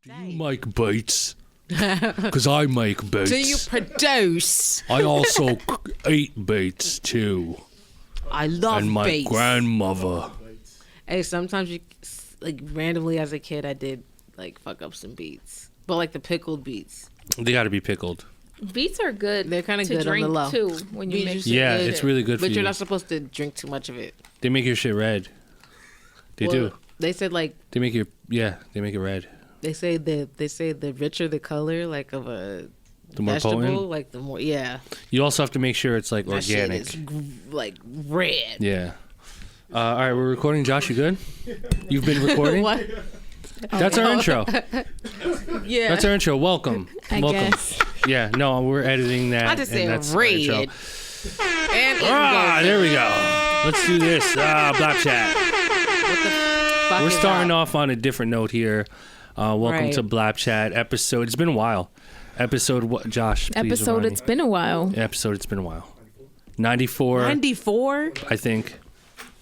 Do you make beats? Because I make beats. Do you produce? I also eat beats too. I love and my beats. grandmother. Hey, sometimes you, like, randomly as a kid, I did, like, fuck up some beats. But, like, the pickled beats. They got to be pickled. Beets are good. They're kind of to good on drink the low. too when you Beets mix you it. Yeah, should- it's really good for But you. you're not supposed to drink too much of it. They make your shit red. They do. They said, like, They make it red. they say the richer the color, like, of a The more vegetable, potent. like, the more, yeah. You also have to make sure it's like That shit organic. is, like, red. Yeah. All right, we're recording. Josh, you good? You've been recording? What? That's our intro. Yeah. That's our intro. Welcome. I Welcome. guess. Yeah, no, we're editing that. I just and said that's our red. intro. And There we go. Let's do this. BLAPCHAT. What the fuck We're is starting up? off on a different note here. Welcome Right. to BLAPCHAT episode. It's been a while. Episode what? Josh, please Episode. remind It's me. been a while. Episode. It's been a while. 94. 94? I think.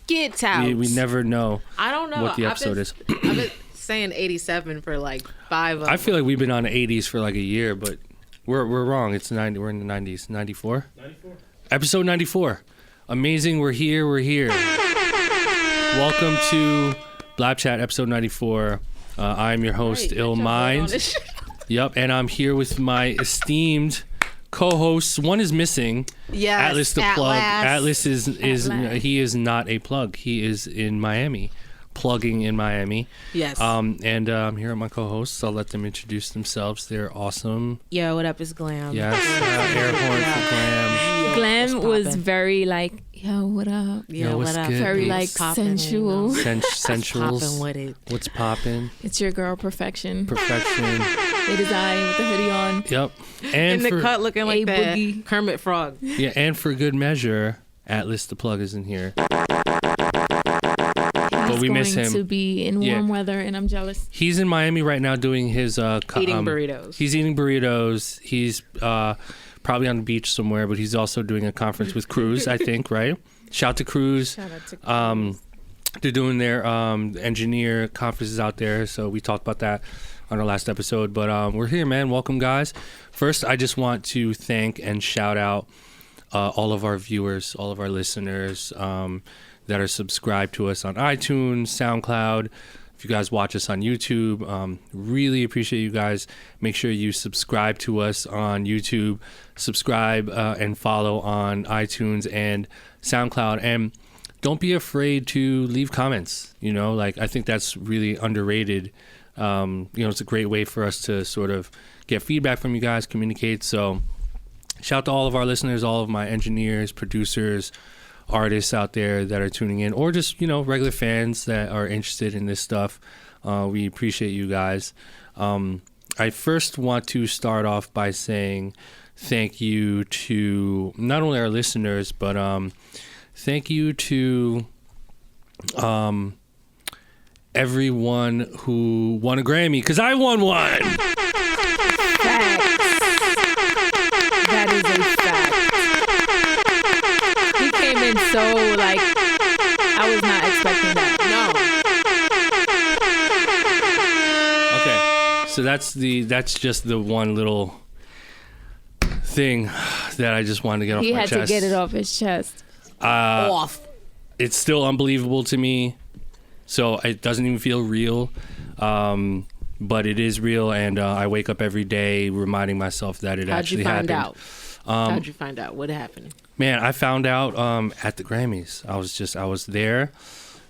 Get out. We never know I don't know. what the episode is. I've been saying 87 for like 5 of I feel like we've been on the 80s for like a year, but we're wrong. It's 90. We're in the 90s. 94. 94. Episode 94. Amazing. We're here. We're here. Welcome to BLAPCHAT episode 94. I'm your host, Illmind. Yep, and I'm here with my esteemed co-hosts. One is missing. Yes, Atlas the at plug. last. Atlas is last. he is not a plug. He is in Miami, plugging in Miami. Yes. And I'm here with my co-hosts. I'll let them introduce themselves. They're awesome. Yo, what up? It's Glam. Yes, air horn for Glam. Glam what's was poppin'? very like, yo, what up? Yo, Yo, what's what up? good? Very What's like poppin', sensual. you know? Sensuals. Poppin' with it. What's popping? It's your girl, Perfection. Perfection. It is I with the hoodie on. Yep. In And the for cut looking like A that boogie. Kermit Frog. yeah, and for good measure, Atlas the plug is in here. He's we miss going him. to be in Yeah. warm weather, and I'm jealous. He's in Miami right now doing his Eating burritos. He's eating burritos. He's probably on the beach somewhere, but he's also doing a conference with Cruz, I think, right? Shout to Cruz. Shout out to They're doing their engineer conferences out there, so we talked about that on our last episode. But we're here, man. Welcome, guys. First, I just want to thank and shout out all of our viewers, all of our listeners that are subscribed to us on iTunes, SoundCloud. If you guys watch us on YouTube, really appreciate you guys. Make sure you subscribe to us on YouTube, subscribe and follow on iTunes and SoundCloud, and don't be afraid to leave comments. You know, like, I think that's really underrated. You know, it's a great way for us to sort of get feedback from you guys, communicate. So shout out to all of our listeners, all of my engineers, producers, artists out there that are tuning in, or just, you know, regular fans that are interested in this stuff. We appreciate you guys. I first want to start off by saying thank you to not only our listeners, but thank you to everyone who won a Grammy, because I won one. That is a fact. He came in so like, I was not expecting that. Okay, so that's just the one little thing that I just wanted to get off He my had chest. to get it off his chest. Off. It's still unbelievable to me, so it doesn't even feel real, but it is real, and I wake up every day reminding myself that it How'd actually you find happened. out? How'd you find out? What happened? Man, I found out at the Grammys. I was there,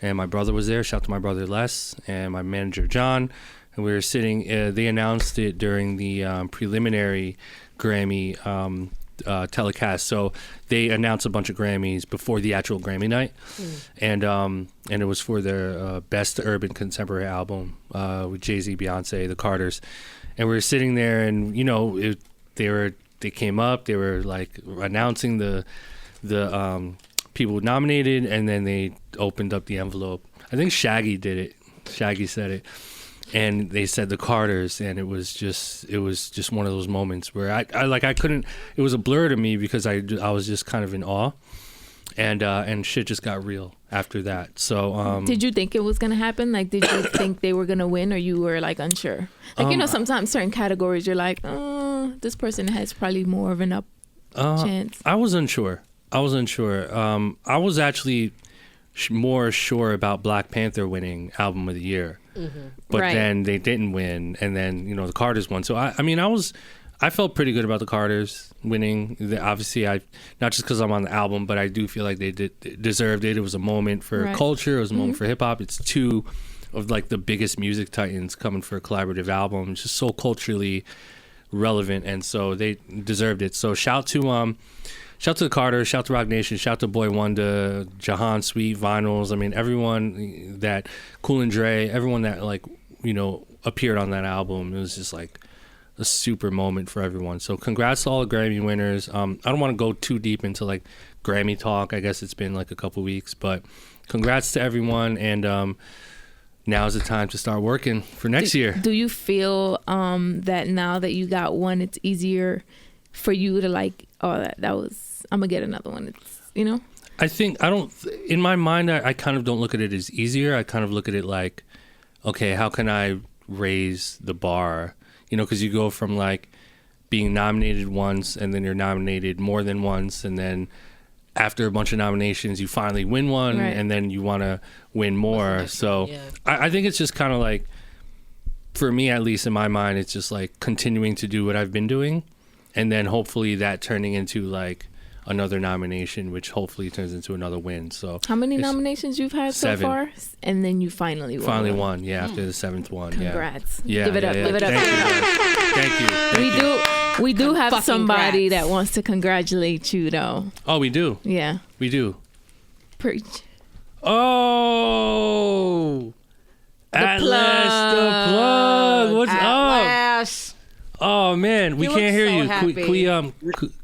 and my brother was there. Shout out to my brother Les and my manager John, and we were sitting. They announced it during the preliminary Grammy telecast. So they announced a bunch of Grammys before the actual Grammy night, and it was for their best urban contemporary album with Jay-Z, Beyonce, the Carters, and we were sitting there, and you know, they came up, they were like announcing the people nominated, and then they opened up the envelope. I think Shaggy did it. Shaggy said it. And they said the Carters, and it was just one of those moments where I couldn't. It was a blur to me because I was just kind of in awe, and shit just got real after that. So Did you think it was gonna happen? Like, did you think they were gonna win, or you were like unsure? Like, you know, sometimes certain categories you're like, oh, this person has probably more of an up chance. I was unsure. I was actually more sure about Black Panther winning Album of the Year, but Right. then they didn't win, and then the Carters won. So I felt pretty good about the Carters winning. Obviously, not just because I'm on the album, but I do feel like they deserved it. It was a moment for culture. It was a moment for hip hop. It's two of like the biggest music titans coming for a collaborative album. It's just so culturally relevant, and so they deserved it. So shout to the Carters, shout to Rock Nation, shout to Boy Wonder, Jahan Sweet, Vinyls. I mean, everyone that Cool and Dre, everyone that appeared on that album. It was just like a super moment for everyone. So congrats to all the Grammy winners. I don't want to go too deep into like Grammy talk. I guess it's been like a couple weeks, but congrats to everyone. And now's the time to start working for next year. Do you feel that now that you got one, it's easier for you to like, oh, that was, I'm gonna get another one. It's, I think in my mind, I kind of don't look at it as easier. I kind of look at it like, okay, how can I raise the bar? Because you go from like being nominated once, and then you're nominated more than once, and then after a bunch of nominations, you finally win one, and then you want to win more. So I think it's just kind of like, for me at least in my mind, it's just like continuing to do what I've been doing, and then hopefully that turning into like another nomination, which hopefully turns into another win. So how many nominations you've had 7. so far? And then you finally won. After the 7th one. Congrats. Yeah. Give it up. Give it up. Thank you. We do have somebody congrats. that wants to congratulate you though. Oh, we do? Yeah. We do. Preach. Oh, Atlas the plug. What's up? Atlas. Oh man, we He can't hear looks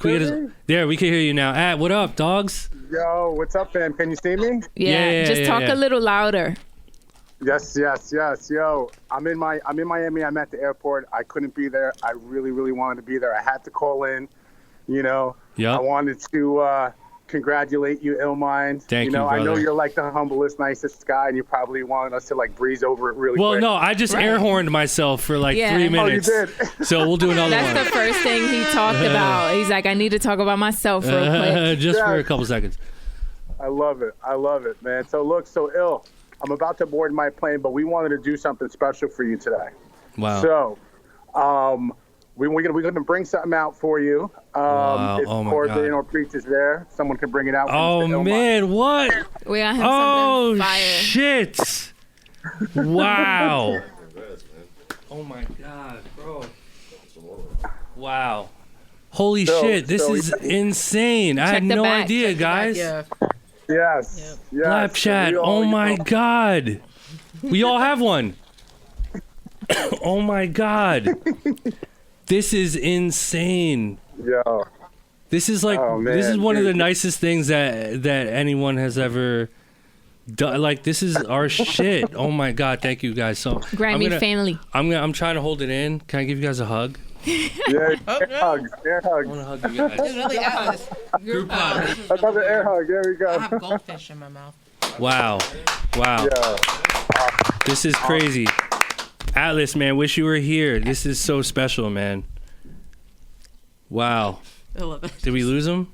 so you. There, we can hear you now. What up, dogs? Yo, what's up, fam? Can you see me? Yeah. Just talk a little louder. Yes. Yo, I'm in Miami. I'm at the airport. I couldn't be there. I really, really wanted to be there. I had to call in. Yep. I wanted to congratulate you, Illmind. Thank you, brother. I know you're like the humblest, nicest guy, and you probably wanted us to like breeze over it really quick. Well, no, I just air horned myself for like 3 minutes. Oh, you did? So we'll do another That's one. the first thing he talked about. He's like, I need to talk about myself real quick. Just for a couple seconds. I love it, man. So Ill, I'm about to board my plane, but we wanted to do something special for you today. Wow. So, we're gonna bring something out for you. Wow. If Oh my God. Preach is there, someone can bring it out. Oh man, what? We got him Oh something fire. shit! Wow. Oh my God, bro. Wow. Holy shit, this is insane. I had the no back. idea, guys. Yes. BLAPCHAT. Oh my God. We all have one. Oh my God. This is insane. Yo. This is like this is one of the nicest things that anyone has ever done. Like, this is our shit. Oh my God, thank you guys. So Grammy family. I'm trying to hold it in. Can I give you guys a hug? Yeah, air hug. I want to hug you guys. Really, Atlas. Group hug. Another air hug. There we I go. have goldfish in my mouth. Wow. Yeah. This is crazy. Atlas, man, wish you were here. This is so special, man. Wow. I love it. Did we lose him?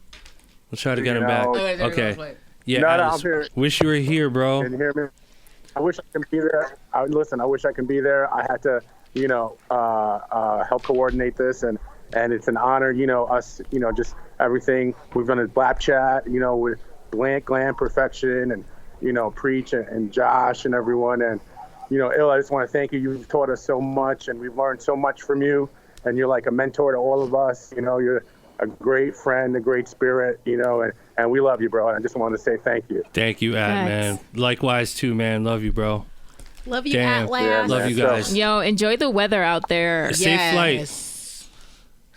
Let's try to get him back. Okay. Yeah, No, Atlas, I'm here. wish you were here, bro. Can you hear me? I wish I could be there. I wish I could be there. I had to, help coordinate this, and it's an honor, us, just everything. We've done a BLAPCHAT, with GLAM Perfection, and, Preach and Josh and everyone. And, Ill, I just want to thank you. You've taught us so much, and we've learned so much from you. And you're like a mentor to all of us. You're a great friend, a great spirit, and we love you, bro. And I just want to say thank you. Thank you, At, man. Likewise, too, man. Love you, bro. Love you, Damn. Atlas. Yeah, Love you guys. Yo, enjoy the weather out there. Safe flight.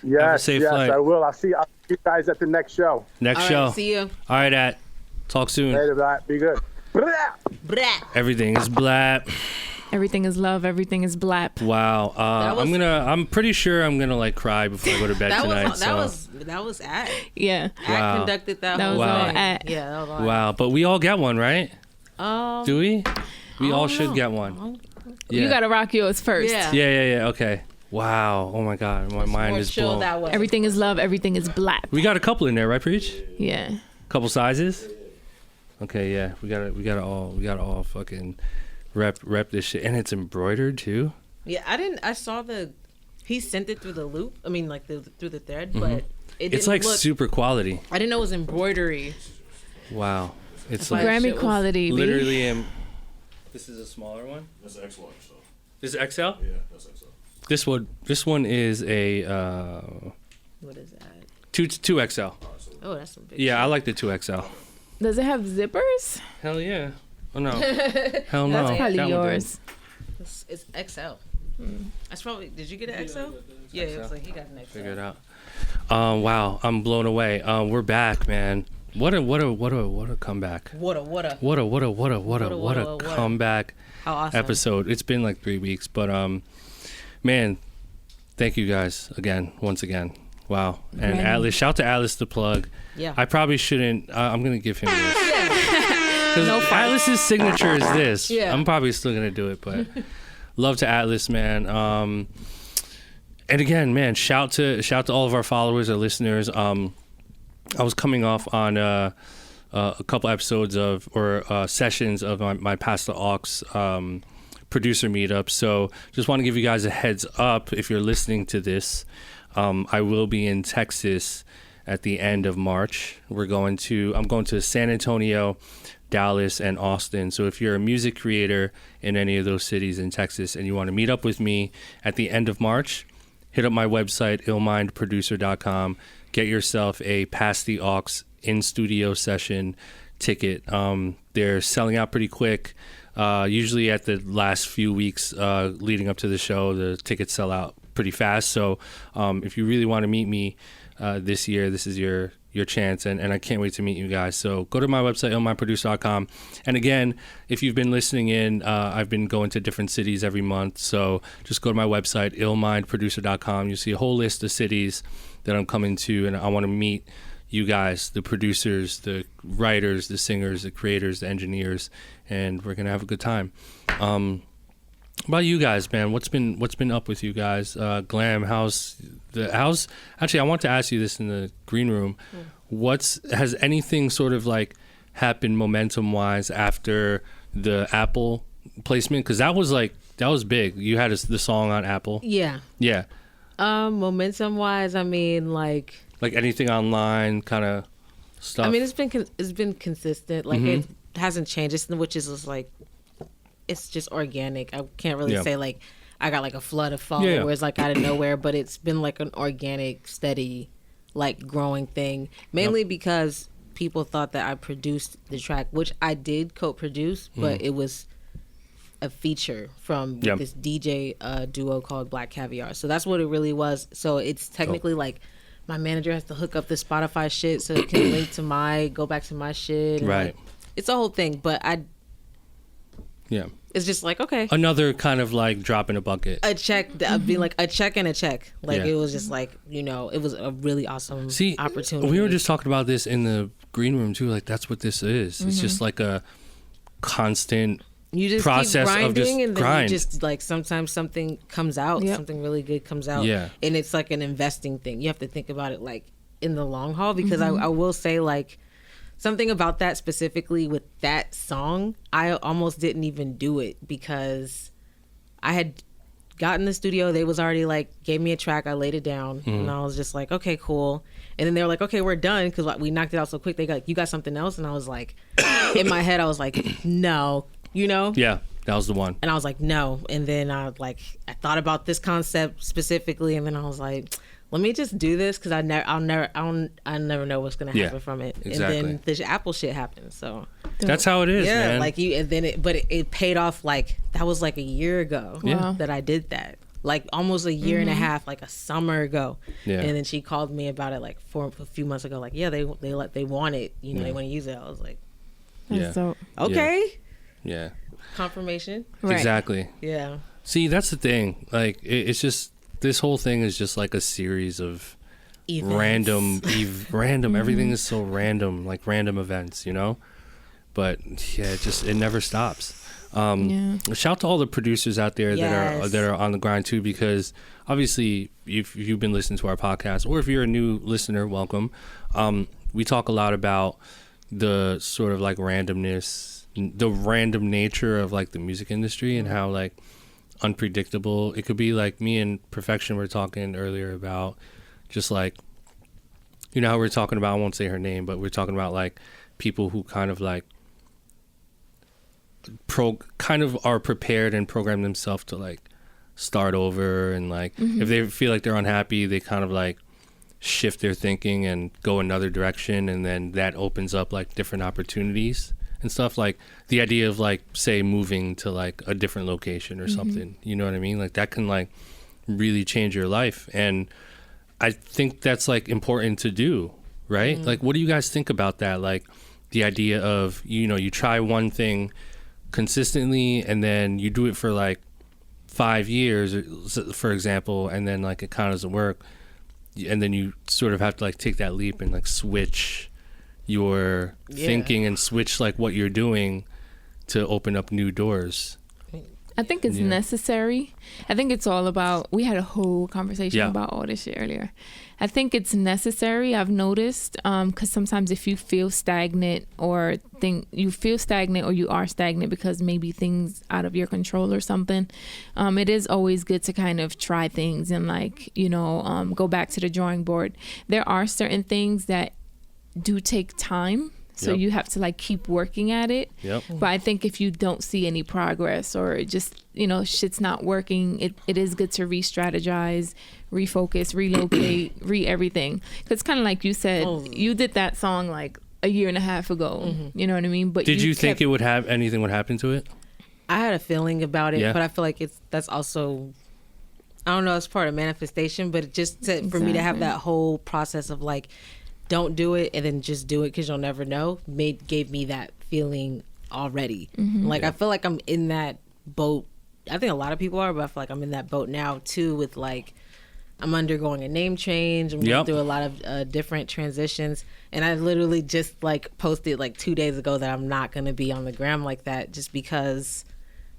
Yes, safe yes, flight. I will. I'll see you guys at the next show. Next All show. right, see you. All right, At. Talk soon. Later, bye. Be good. Brat. Everything is BLAP. Everything is love. Everything is blap. Wow. I'm pretty sure I'm gonna like cry before I go to bed tonight. That was Ad. Yeah. Ad conducted that whole was all thing. Ad. Yeah, that was all Wow. But we all get one, right? Do we? We all should get one. Yeah. You gotta rock yours first. Yeah. Yeah. Okay. Wow. Oh my God. My mind is blown. That way. Everything is love. Everything is blap. We got a couple in there, right, Preach? Yeah. Couple sizes. Okay. Yeah. We gotta all fucking rep this shit, and it's embroidered too. Yeah, I saw he sent it through the loop. I mean, like through the thread, but it's like super quality. I didn't know it was embroidery. Wow, it's like Grammy quality. Literally, this is a smaller one. That's an X large. So. This is XL. Yeah, that's XL. This one is a What is that? 2XL. Oh, that's some big. Yeah, I like the 2XL. Does it have zippers? Hell yeah. Oh no. Hell no. That's probably That one yours. It's XL. That's probably. Did you get an XL? Yeah, it was like he got an XL. Figure it out. Wow, I'm blown away. We're back, man. What a comeback. What a comeback How awesome. episode. It's been like 3 weeks, but man, thank you guys once again. Wow. And Right. Atlas, shout to Atlas the plug. Yeah. I probably shouldn't. I'm gonna give him this. Yeah. Because Atlas's signature is this. Yeah. I'm probably still gonna do it, but love to Atlas, man. And again, man, shout to all of our followers, our listeners. I was coming off on a couple episodes sessions of my Pass the Aux producer meetup. So just want to give you guys a heads up if you're listening to this. I will be in Texas at the end of March. I'm going to San Antonio, Dallas, and Austin. So if you're a music creator in any of those cities in Texas and you want to meet up with me at the end of March, hit up my website, illmindproducer.com. Get yourself a Pass the Aux in-studio session ticket. They're selling out pretty quick. Usually at the last few weeks leading up to the show, the tickets sell out pretty fast. So if you really want to meet me this year, this is your chance, and I can't wait to meet you guys. So go to my website, llmindproducer.com. And again, if you've been listening in, I've been going to different cities every month. So just go to my website, llmindproducer.com. You'll see a whole list of cities that I'm coming to, and I want to meet you guys, the producers, the writers, the singers, the creators, the engineers, and we're gonna have a good time. About you guys, man, what's been up with you guys? Glam, how's actually I want to ask you this in the green room. Has anything sort of like happened momentum wise after the Apple placement? Because that was big. You had the song on Apple. Yeah. Yeah. Momentum wise, I mean, like anything online kind of stuff. I mean, it's been consistent. Like it hasn't changed, which is just like it's just organic. I can't really say like I got like a flood of followers like out of nowhere, but it's been like an organic, steady, like growing thing. Mainly because people thought that I produced the track, which I did co-produce, but it was a feature from this DJ duo called Black Caviar. So that's what it really was. So it's technically like my manager has to hook up the Spotify shit so it can link to go back to my shit. And right. Like, it's a whole thing, but it's just like, okay. Another kind of like drop in a bucket. A check, be like a check and a check. Like it was just like, it was a really awesome opportunity. We were just talking about this in the green room too. Like that's what this is. It's just like a constant process keep grinding, of just and then grind. you just like sometimes something comes out, something really good comes out, and it's like an investing thing. You have to think about it like in the long haul, because I will say like something about that specifically with that song, I almost didn't even do it because I had gotten the studio. They was already like gave me a track. I laid it down and I was just like, okay, cool. And then they were like, okay, we're done because we knocked it out so quick. They got, you got something else? And I was like, in my head, I was like, no. Yeah, that was the one. And I was like, no. And then I thought about this concept specifically, and then I was like, let me just do this because I never know what's gonna happen from it. Exactly. And then the Apple shit happened. So that's how it is, man. like and then it paid off. Like that was like a year ago that I did that. Like almost a year and a half, like a summer ago. Yeah. And then she called me about it like a few months ago. Like, they want it. They want to use it. I was like, that's dope. okay. Yeah. confirmation. Right. Exactly. Yeah. See, that's the thing. Like, it's just, this whole thing is just like a series of Events. random. Everything is so random, like random events, you know? But yeah, it never stops. Shout out to all the producers out there that are on the grind too, because obviously if you've been listening to our podcast, or if you're a new listener, welcome. We talk a lot about the sort of like randomness, the random nature of like the music industry, and how like unpredictable it could be. Like me and Perfection were talking earlier about just like, you know how we're talking about, I won't say her name, but we're talking about like people who kind of like are prepared and program themselves to like start over, and like if they feel like they're unhappy, they kind of like shift their thinking and go another direction, and then that opens up like different opportunities and stuff. Like the idea of like, say, moving to like a different location or something, you know what I mean? Like that can like really change your life, and I think that's like important to do, right? Like, what do you guys think about that? Like the idea of, you know, you try one thing consistently and then you do it for like 5 years, for example, and then like it kind of doesn't work, and then you sort of have to like take that leap and like switch your thinking and switch like what you're doing to open up new doors. I think it's necessary. I think it's all about, we had a whole conversation about all this shit earlier. I think it's necessary. I've noticed, because sometimes if you feel stagnant or you are stagnant because maybe things out of your control or something, it is always good to kind of try things and like, you know, go back to the drawing board. There are certain things that do take time. So you have to like keep working at it. But I think if you don't see any progress, or just, you know, shit's not working, it is good to re-strategize, refocus, relocate, everything. Because kind of like you said, you did that song like a year and a half ago. You know what I mean? But did you think anything would happen to it? I had a feeling about it, but I feel like that's also, I don't know, it's part of manifestation, but for me to have that whole process of like, don't do it and then just do it because you'll never know, gave me that feeling already. Like I feel like I'm in that boat. I think a lot of people are, but I feel like I'm in that boat now too, with like, I'm undergoing a name change. I'm going through a lot of different transitions, and I literally just like posted like 2 days ago that I'm not going to be on the gram like that, just because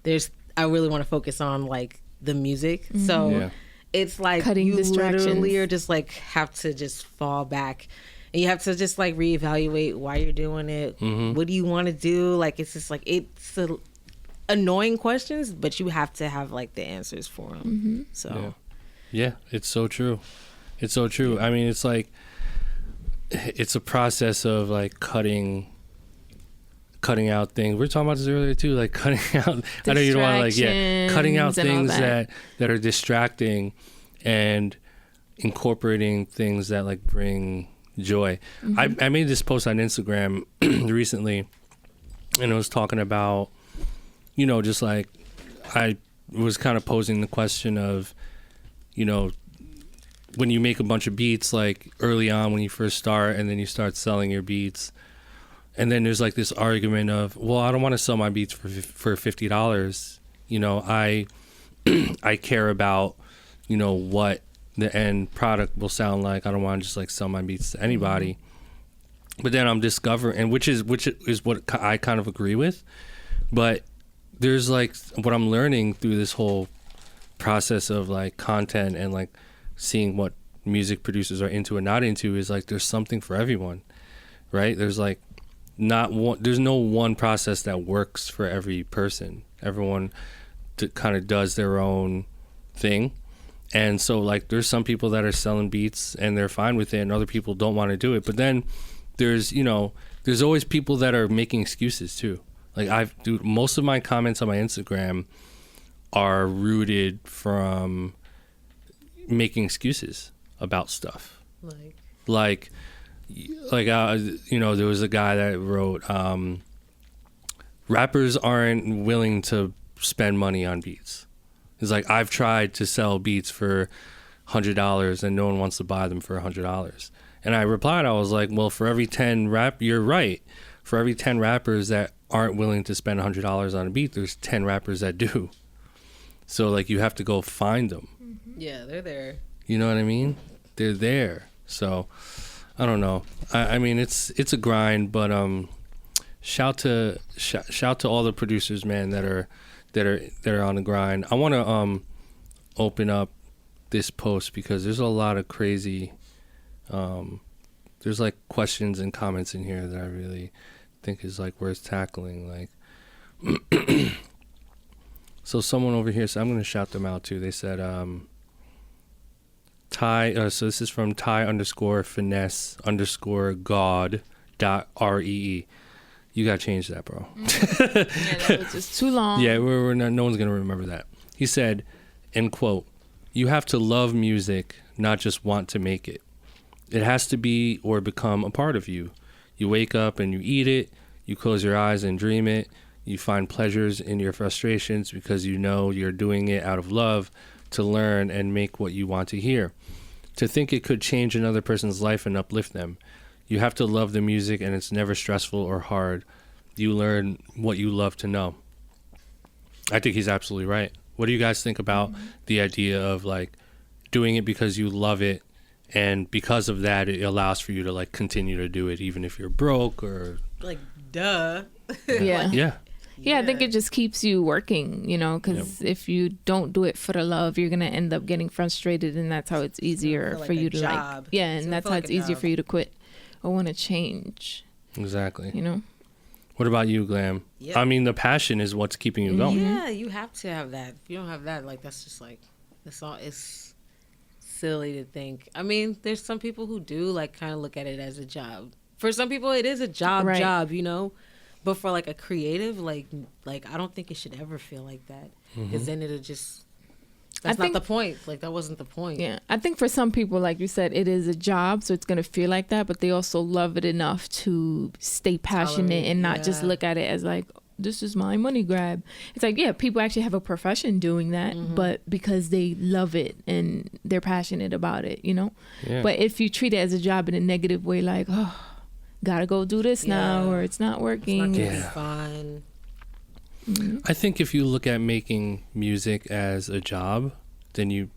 I really want to focus on like the music. So it's like cutting you distractions. literally are just like have to just fall back. And you have to just like reevaluate why you're doing it. What do you want to do? Like, it's just like, it's annoying questions, but you have to have like the answers for them. So yeah, it's so true. It's so true. I mean, it's like, it's a process of like cutting out things. We were talking about this earlier too, like cutting out, I know you don't want to like, cutting out things that are distracting, and incorporating things that like bring joy. I made this post on Instagram recently, and it was talking about, you know, just like, I was kind of posing the question of, you know, when you make a bunch of beats, like early on when you first start, and then you start selling your beats, and then there's like this argument of, well, I don't want to sell my beats for $50. You know, I care about, you know, what the end product will sound like. I don't want to just like sell my beats to anybody. But then I'm discovering, and which is what I kind of agree with, but there's like, what I'm learning through this whole process of like content and like seeing what music producers are into and not into, is like there's something for everyone, right? There's like there's no one process that works for every person. Everyone kind of does their own thing. And so like there's some people that are selling beats and they're fine with it, and other people don't want to do it. But then there's, you know, there's always people that are making excuses too. Like most of my comments on my Instagram are rooted from making excuses about stuff. Like you know, there was a guy that wrote, rappers aren't willing to spend money on beats. It's like, I've tried to sell beats for $100 and no one wants to buy them for $100. And I replied, I was like, well, for every 10 you're right. For every 10 rappers that aren't willing to spend $100 on a beat. There's 10 rappers that do. So like you have to go find them. Yeah, they're there. You know what I mean? They're there. So I don't know. I mean it's a grind, but shout to all the producers, man, that are on the grind. I want to open up this post because there's a lot of crazy there's like questions and comments in here that I really think is like worth tackling. Like so someone over here, so I'm going to shout them out too. They said Ty, so this is from Ty_finesse_god.ree. You got to change that, bro. Yeah, that was just too long. Yeah, we're not, no one's going to remember that. He said, end quote, "You have to love music, not just want to make it. It has to be or become a part of you. You wake up and you eat it. You close your eyes and dream it. You find pleasures in your frustrations because you know you're doing it out of love to learn and make what you want to hear. To think it could change another person's life and uplift them. You have to love the music, and it's never stressful or hard. You learn what you love to know." I think he's absolutely right. What do you guys think about the idea of like doing it because you love it, and because of that it allows for you to like continue to do it even if you're broke or like duh. Yeah. Yeah, I think it just keeps you working, you know, because if you don't do it for the love, you're going to end up getting frustrated, and that's how it's easier for you to job. like, yeah, and that's how it's easier for you to quit or want to change. Exactly. You know? What about you, Glam? Yep. I mean, the passion is what's keeping you going. Yeah, you have to have that. If you don't have that, like, that's just like, it's silly to think. I mean, there's some people who do like kind of look at it as a job. For some people, it is a job, you know? But for like a creative, like I don't think it should ever feel like that, because then it'll just, that's not the point. Like that wasn't the point. Yeah, I think for some people, like you said, it is a job, so it's gonna feel like that. But they also love it enough to stay passionate and not just look at it as like, this is my money grab. It's like, yeah, people actually have a profession doing that, but because they love it and they're passionate about it, you know. Yeah. But if you treat it as a job in a negative way, like, oh, gotta go do this now, or it's not working. It's not gonna be fun. I think if you look at making music as a job, then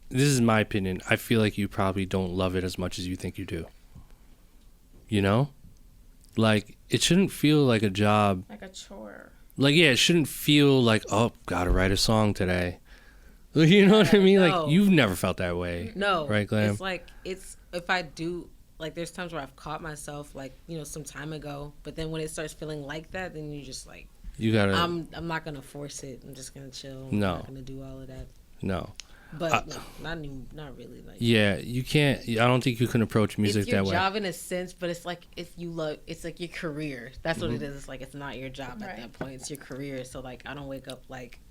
this is my opinion, I feel like you probably don't love it as much as you think you do. You know? Like, it shouldn't feel like a job. Like a chore. Like, yeah, it shouldn't feel like, oh, gotta write a song today. You know what I mean? No. Like, you've never felt that way. No. Right, Glam? It's like, if I do, like, there's times where I've caught myself, like, you know, some time ago, but then when it starts feeling like that, then you just like, you gotta. I'm not gonna force it. I'm just gonna chill. No. I'm not gonna do all of that. No. But no, not really. Like, yeah, you can't. I don't think you can approach music that way. It's your job in a sense, but it's like if you love, it's like your career. That's what it is. It's like it's not your job at that point. It's your career. So like, I don't wake up like,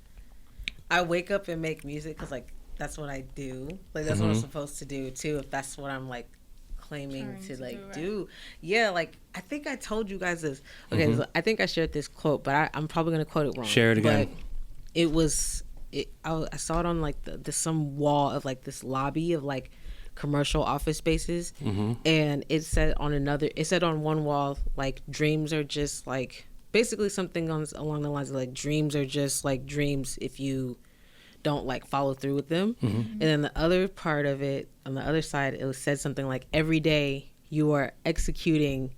I wake up and make music because like that's what I do. Like that's what I'm supposed to do too. If that's what I'm like claiming to like do. Yeah, like I think I told you guys this. Okay, so I think I shared this quote, but I'm probably gonna quote it wrong. Share it again. But it was. I saw it on like the some wall of like this lobby of like commercial office spaces, and it said on one wall like dreams are just like basically something along the lines of like dreams are just like dreams if you don't like follow through with them. And then the other part of it on the other side, it said something like every day you are executing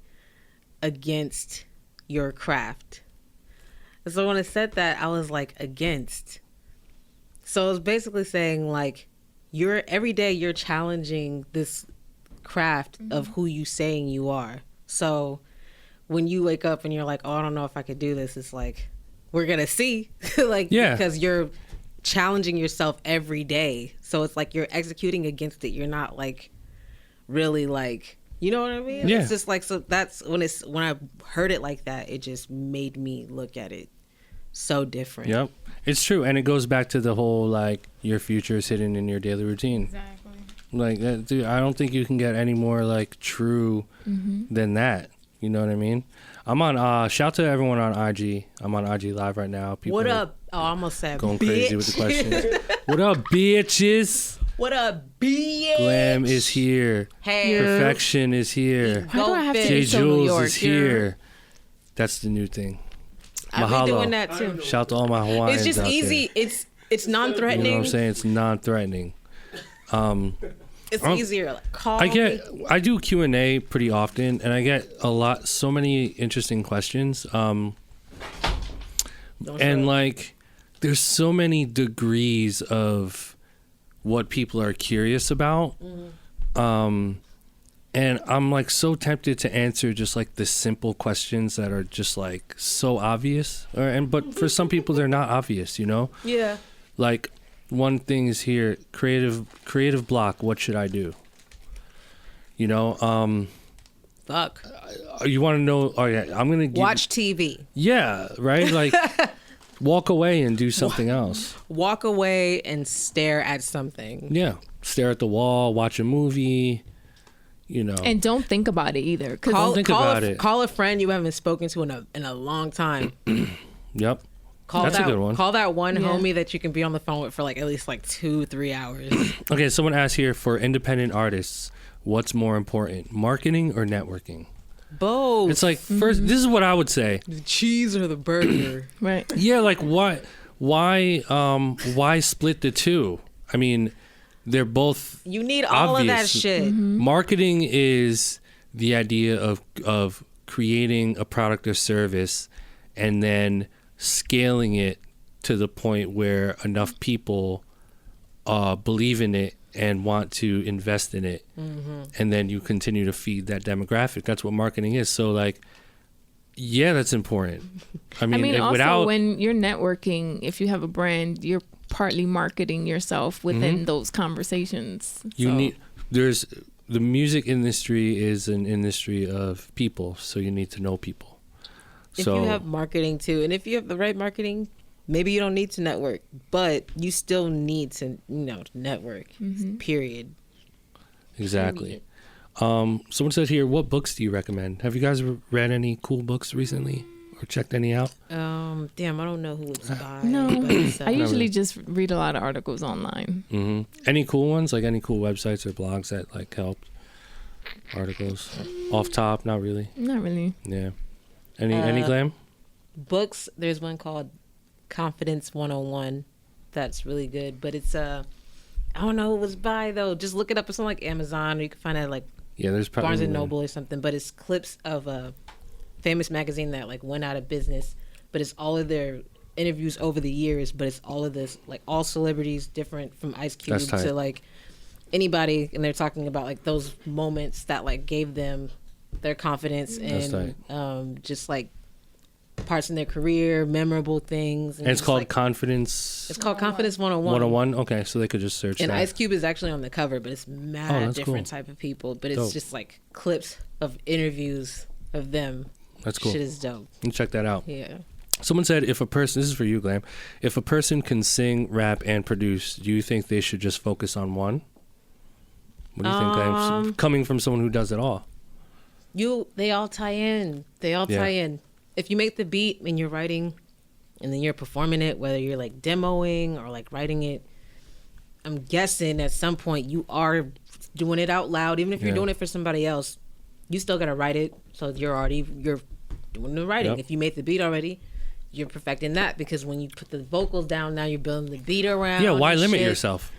against your craft. And so when it said that, I was like, against. So it was basically saying like every day you're challenging this craft of who you saying you are. So when you wake up and you're like, oh, I don't know if I could do this, it's like, we're gonna see. Because you're challenging yourself every day. So it's like you're executing against it. You're not like really like, you know what I mean? Yeah. It's just like, so that's when I heard it like that, it just made me look at it so different. Yep. It's true. And it goes back to the whole, like, your future is hidden in your daily routine. Exactly. Like, that, dude, I don't think you can get any more, like, true than that. You know what I mean? I'm on, shout to everyone on IG. I'm on IG Live right now. People what up? Oh, I almost said going bitch. Crazy with the questions. What up, bitches? What up, bitch? Glam is here. Hey. Perfection is here. Why do I have to J. be so New Jules York? is here. That's the new thing. I've been doing that too. Shout out to all my Hawaiians. It's just out easy. there. It's non-threatening. You know what I'm saying? It's non-threatening. It's easier. Like, call. I do Q&A pretty often, and I get so many interesting questions. And like, there's so many degrees of what people are curious about. And I'm like so tempted to answer just like the simple questions that are just like so obvious. But for some people, they're not obvious, you know? Yeah. Like, one thing is here, creative block, what should I do? You know, Fuck. You want to know? Oh yeah, I'm gonna watch TV. Yeah, right. Like, walk away and do something else. Walk away and stare at something. Yeah, stare at the wall, watch a movie. You know, and don't think about it either. Don't think about it. Call a friend you haven't spoken to in a long time. Yep. That's a good one. Call that one homie that you can be on the phone with for like at least like 2-3 hours. Okay, someone asked here, for independent artists, what's more important, marketing or networking? Both. It's like, first, this is what I would say. The cheese or the burger. Right. Yeah, like why split the two? I mean, they're both You need all obvious. of that shit. Marketing is the idea of creating a product or service and then scaling it to the point where enough people believe in it and want to invest in it, and then you continue to feed that demographic. That's what marketing is. So like, yeah, that's important. I mean also when you're networking, if you have a brand, you're partly marketing yourself within those conversations. There's the music industry is an industry of people, so you need to know people. If you have marketing too, and if you have the right marketing, maybe you don't need to network, but you still need to, network. Period. Exactly. Someone said here, what books do you recommend? Have you guys read any cool books recently or checked any out? Damn, I don't know who it's by. No, but I usually just read a lot of articles online. Any cool ones? Like any cool websites or blogs that like helped? Articles? Off top? Not really. Not really. Yeah. Any glam? Books, there's one called Confidence 101 that's really good, but it's I don't know who it was by though. Just look it up. It's on like Amazon, or you can find it at like there's probably Barnes and Noble or something. But it's clips of a famous magazine that like went out of business, but it's all of their interviews over the years. But it's all of this, like all celebrities, different from Ice Cube to like anybody, and they're talking about like those moments that like gave them their confidence and just like parts in their career, memorable things. And it's called Confidence. It's called Confidence 101. 101. Okay, so they could just search. And that. Ice Cube is actually on the cover, but it's mad different type of people. But it's just like clips of interviews of them. That's cool. Shit is dope. You check that out. Yeah. Someone said, if a person, this is for you, Glam, if a person can sing, rap, and produce, do you think they should just focus on one? What do you think, Glam? Coming from someone who does it all. They all tie in. Tie in. If you make the beat and you're writing and then you're performing it, whether you're like demoing or like writing it, I'm guessing at some point you are doing it out loud. Even if you're doing it for somebody else, you still got to write it. So you're doing the writing. If you made the beat already, you're perfecting that, because when you put the vocals down, now you're building the beat around. Yeah, why limit yourself?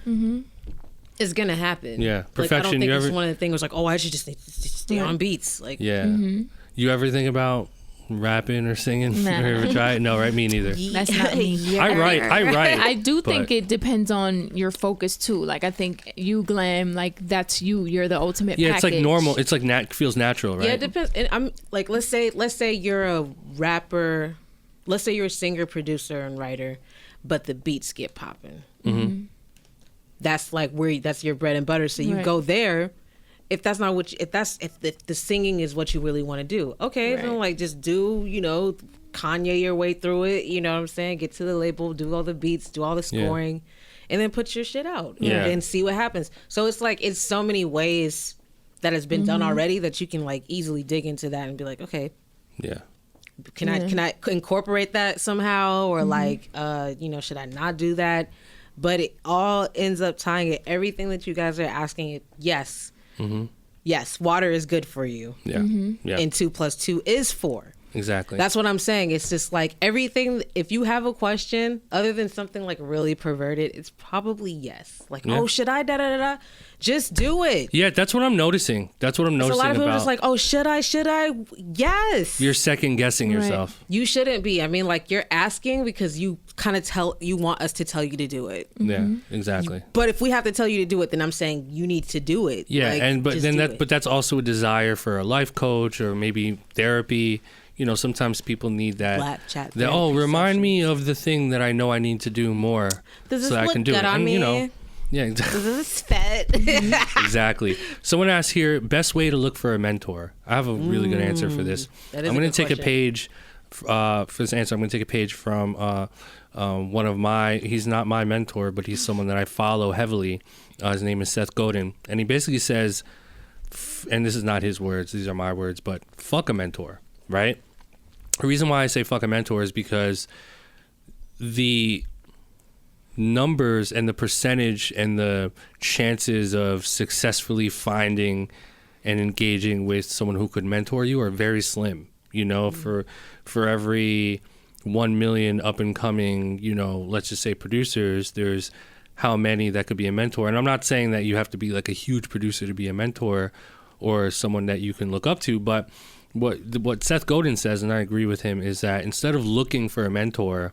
It's gonna happen. Yeah, perfection. Like, I don't think it's one of the things like, I should just stay on beats. Like, you ever think about rapping or singing? Nah. Or ever try it? No, right? Me neither. That's not me. I write. I do think it depends on your focus too. Like, I think you, Glam, like that's you. You're the ultimate package. It's like normal. It's like feels natural, right? Yeah, it depends. And I'm like, let's say you're a rapper. Let's say you're a singer, producer, and writer, but the beats get popping. That's like that's your bread and butter. So you go there. If that's not what if the singing is what you really want to do, okay, then like just do, Kanye your way through it. You know what I'm saying? Get to the label, do all the beats, do all the scoring, and then put your shit out and see what happens. So it's like, it's so many ways that has been done already that you can like easily dig into that and be like, okay, can I incorporate that somehow, or like should I not do that? But it all ends up tying it. Everything that you guys are asking, yes, water is good for you. And 2 + 2 is 4. Exactly. That's what I'm saying. It's just like everything. If you have a question other than something like really perverted, it's probably yes. Like, oh, should I? Da da da da. Just do it. Yeah, that's what I'm noticing. That's what I'm noticing. A lot of people about. are just like, oh, should I? Should I? Yes. You're second guessing yourself. You shouldn't be. I mean, like, you're asking because you kind of you want us to tell you to do it. Yeah, exactly. But if we have to tell you to do it, then I'm saying you need to do it. Yeah, like, but that's also a desire for a life coach or maybe therapy. You know, sometimes people need that. BLAPCHAT. Remind me of the thing that I know I need to do more, Does this so I look can do good it. on And me? you know, yeah, exactly. Does this fit? Exactly. Someone asked here, best way to look for a mentor. I have a really good answer for this. That is I'm going to a good take a question. page for this answer. I'm going to take a page from one of my. He's not my mentor, but he's someone that I follow heavily. His name is Seth Godin, and he basically says, and this is not his words; these are my words. But fuck a mentor, right? The reason why I say fuck a mentor is because the numbers and the percentage and the chances of successfully finding and engaging with someone who could mentor you are very slim. You know, for every 1 million up and coming, you know, let's just say producers, there's how many that could be a mentor. And I'm not saying that you have to be like a huge producer to be a mentor or someone that you can look up to, but what Seth Godin says, and I agree with him, is that instead of looking for a mentor,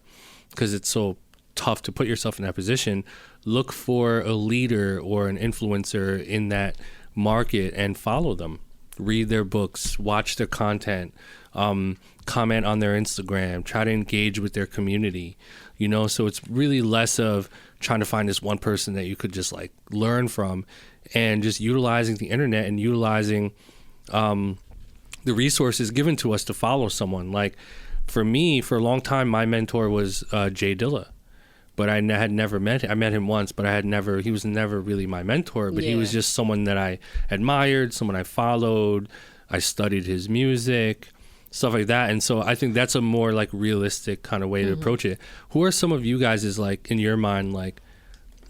because it's so tough to put yourself in that position, look for a leader or an influencer in that market and follow them. Read their books, watch their content, comment on their Instagram, try to engage with their community, you know? So it's really less of trying to find this one person that you could just like learn from, and just utilizing the internet and utilizing the resources given to us to follow someone. Like for me, for a long time, my mentor was Jay Dilla, but I had never met him. I met him once, but he was never really my mentor, but he was just someone that I admired, someone I followed. I studied his music, stuff like that. And so I think that's a more like realistic kind of way to approach it. Who are some of you guys is like in your mind, like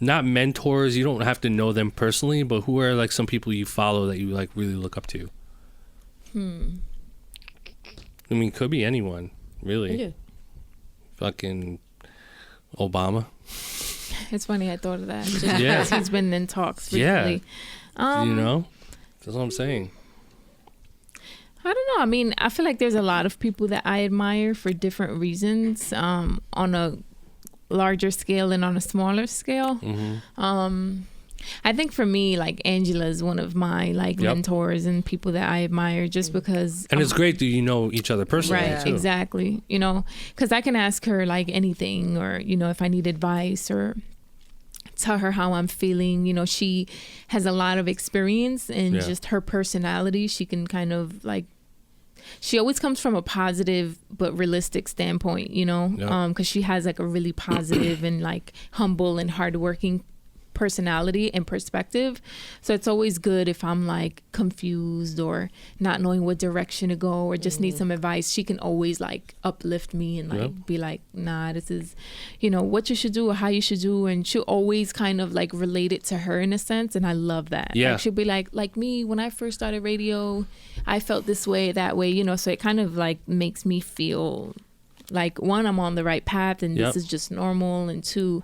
not mentors, you don't have to know them personally, but who are like some people you follow that you like really look up to? I mean, could be anyone, really. Yeah. Fucking Obama. It's funny I thought of that. Just Yeah. because he's been in talks recently. You know? That's what I'm saying. I don't know. I mean, I feel like there's a lot of people that I admire for different reasons, on a larger scale and on a smaller scale. I think for me, like Angela is one of my like mentors and people that I admire just because. And it's great that you know each other personally. Right, too. exactly. You know, because I can ask her like anything, or, you know, if I need advice or tell her how I'm feeling. You know, she has a lot of experience and just her personality. She can kind of like, she always comes from a positive but realistic standpoint, you know, because she has like a really positive and like humble and hardworking personality and perspective. So it's always good if I'm like confused or not knowing what direction to go or just need some advice. She can always like uplift me and like be like, nah, this is, you know, what you should do or how you should do. And she'll always kind of like relate it to her in a sense. And I love that. Yeah. Like, she'll be like me, when I first started radio, I felt this way, that way, you know, so it kind of like makes me feel like, one, I'm on the right path and this is just normal, and two,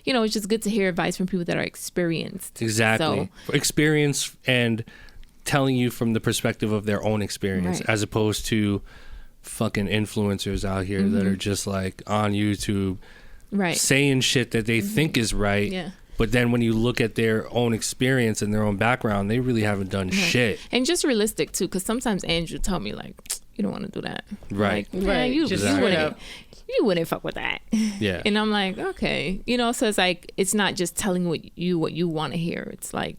you know, it's just good to hear advice from people that are experienced. Exactly. So, experience and telling you from the perspective of their own experience, as opposed to fucking influencers out here that are just like on YouTube saying shit that they think is right. Yeah. But then when you look at their own experience and their own background, they really haven't done shit. And just realistic too, because sometimes Andrew tell me like, you don't want to do that. Right. Like, man, you wouldn't fuck with that. Yeah. And I'm like, okay. You know, so it's like, it's not just telling what you want to hear. It's like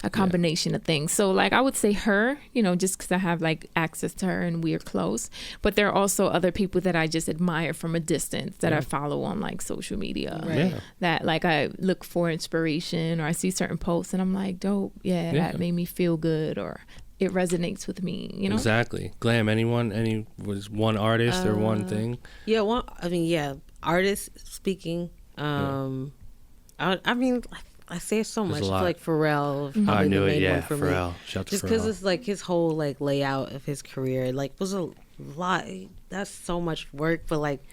a combination of things. So like, I would say her, you know, just because I have like access to her and we're close. But there are also other people that I just admire from a distance that I follow on like social media. That like I look for inspiration, or I see certain posts and I'm like, dope. Yeah. That made me feel good, or it resonates with me, you know? Exactly. Glam, was one artist or one thing? Yeah, artist speaking. I mean, I say it so much. I feel like Pharrell. Oh, I knew it. Main Yeah, one for Pharrell. Me. Shout out to just Pharrell. because it's like his whole like layout of his career like was a that's so much work, but like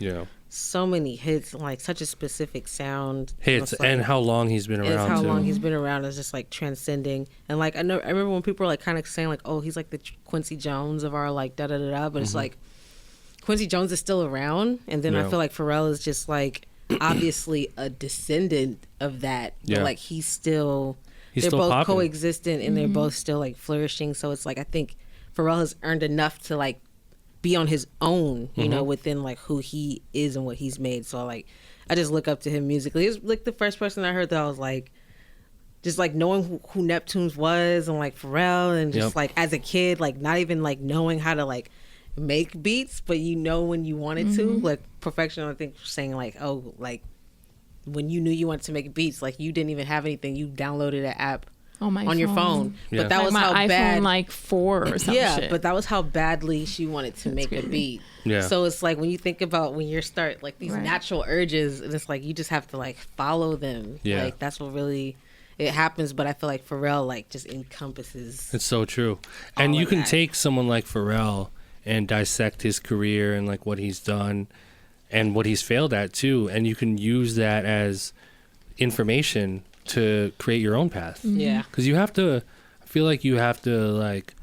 so many hits, like such a specific sound. Hits like, and how long he's been around. How long he's been around is just like transcending. And like I remember when people were like kind of saying like, oh, he's like the Quincy Jones of our like da da da da, but it's like Quincy Jones is still around, and then I feel like Pharrell is just like obviously a descendant of that, but like they're still both popping. coexistent and they're both still like flourishing. So it's like I think Pharrell has earned enough to like be on his own, you know, within like who he is and what he's made. So like I just look up to him musically. He was like the first person I heard that I was like just like knowing who Neptunes was and like Pharrell, and just like as a kid, like not even like knowing how to like make beats, but you know when you wanted to, like Perfection, I think saying like, oh, like when you knew you wanted to make beats, like you didn't even have anything, you downloaded an app on your phone. But that was my how iPhone bad, like 4 or something. but that was how badly she wanted to make a beat. So it's like when you think about when you start like these natural urges, and it's like you just have to like follow them. Like that's what really it happens. But I feel like Pharrell like just encompasses. It's so true. And you can take someone like Pharrell and dissect his career and like what he's done and what he's failed at too, and you can use that as information to create your own path. Because you have to, I feel like you have to like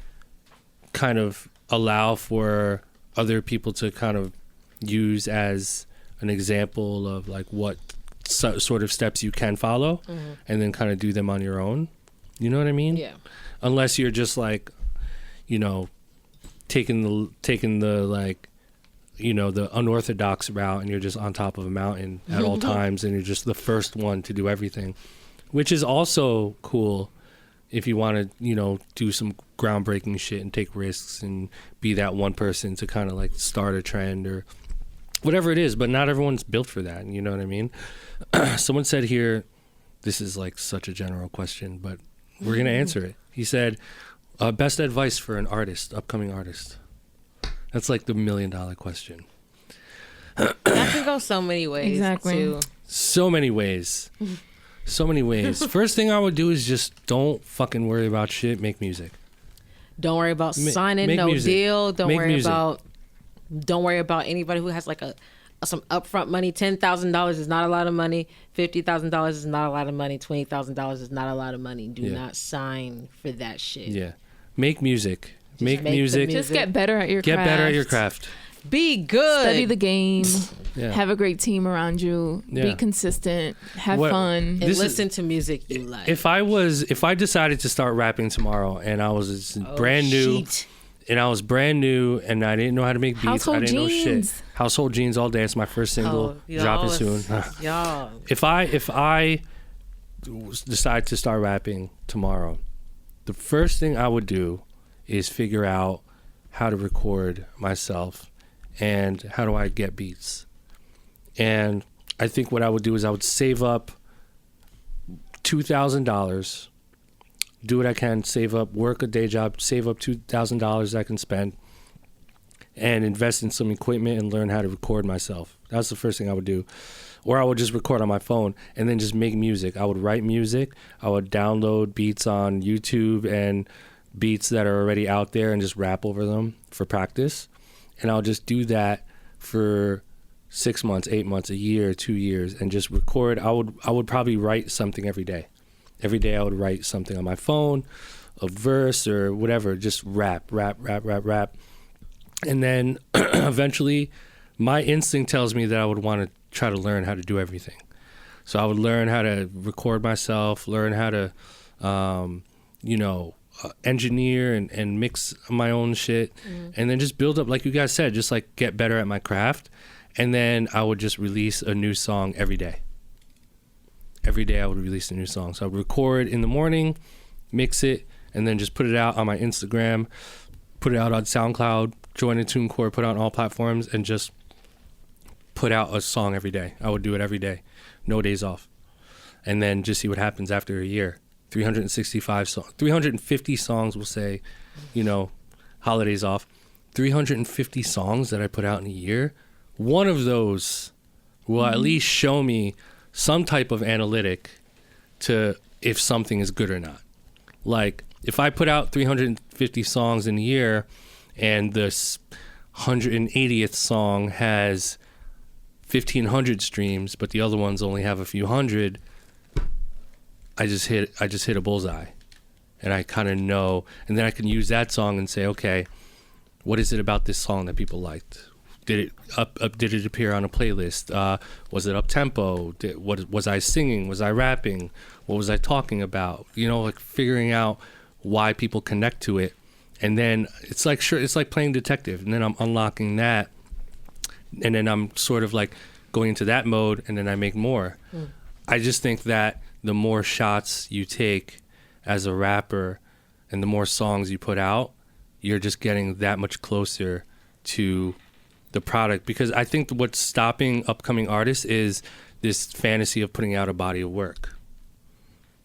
kind of allow for other people to kind of use as an example of like what sort of steps you can follow, and then kind of do them on your own. You know what I mean? Unless you're just like, you know, taking the like, you know, the unorthodox route, and you're just on top of a mountain at all times, and you're just the first one to do everything, which is also cool if you want to, you know, do some groundbreaking shit and take risks and be that one person to kind of like start a trend or whatever it is. But not everyone's built for that, you know what I mean? Someone said here, this is like such a general question, but we're gonna answer it. He said, best advice for an artist, upcoming artist. That's like the $1 million question. That can go so many ways. Exactly. Too. So many ways. So many ways. First thing I would do is just don't fucking worry about shit. Make music. Don't worry about signing no music. deal. Don't Make worry music. about anybody who has like some upfront money. $10,000 is not a lot of money. $50,000 is not a lot of money. $20,000 is not a lot lot of money. Do not sign for that shit. Yeah. Make music. Make music. Just get better at your craft. Get better at your craft. Be good. Study the game. Yeah. Have a great team around you. Yeah. Be consistent. Have fun. And listen to music you like. If I decided to start rapping tomorrow and I was brand new, and I was brand new and I didn't know how to make beats, Household I didn't know Jeans. shit. Household Jeans all day. It's my first single, dropping soon. Y'all. If I decide to start rapping tomorrow, the first thing I would do is figure out how to record myself and how do I get beats. And I think what I would do is I would save up $2,000, do what I can, save up, work a day job, save up $2,000 I can spend, and invest in some equipment and learn how to record myself. That's the first thing I would do. Or I would just record on my phone and then just make music. I would write music. I would download beats on YouTube and beats that are already out there and just rap over them for practice. And I'll just do that for 6 months, 8 months, a year, 2 years, and just record. I would probably write something every day. Every day I would write something on my phone, a verse or whatever, just rap. And then eventually my instinct tells me that I would want to try to learn how to do everything. So I would learn how to record myself, learn how to, engineer and mix my own shit, and then just build up, like you guys said, just like get better at my craft. And then I would just release a new song every day. Every day I would release a new song. So I would record in the morning, mix it, and then just put it out on my Instagram, put it out on SoundCloud, join a TuneCore, put it on all platforms, and just put out a song every day. I would do it every day, no days off. And then just see what happens after a year. 365 songs, 350 songs, we'll say, holidays off. 350 songs that I put out in a year. One of those will at least show me some type of analytic to if something is good or not. Like if I put out 350 songs in a year and the 180th song has 1,500 streams, but the other ones only have a few hundred, I just hit a bullseye, and I kind of know, and then I can use that song and say, okay, what is it about this song that people liked? Did it appear on a playlist? Was it up tempo? Was I singing? Was I rapping? What was I talking about? You know, like figuring out why people connect to it, and then it's like playing detective, and then I'm unlocking that, and then I'm sort of like going into that mode, and then I make more. I just think that the more shots you take as a rapper and the more songs you put out, you're just getting that much closer to the product. Because I think what's stopping upcoming artists is this fantasy of putting out a body of work,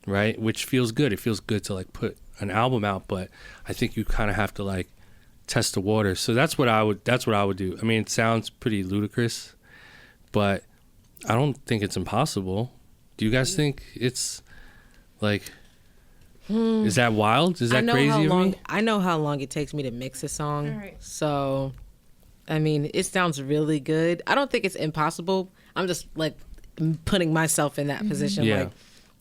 right? Which feels good. It feels good to like put an album out, but I think you kind of have to like test the water. So that's what I would do. I mean, it sounds pretty ludicrous, but I don't think it's impossible. Do you guys think it's like, is that wild? Is that crazy of me? I know how long it takes me to mix a song. Right. So, I mean, it sounds really good. I don't think it's impossible. I'm just like putting myself in that position. Yeah. Like,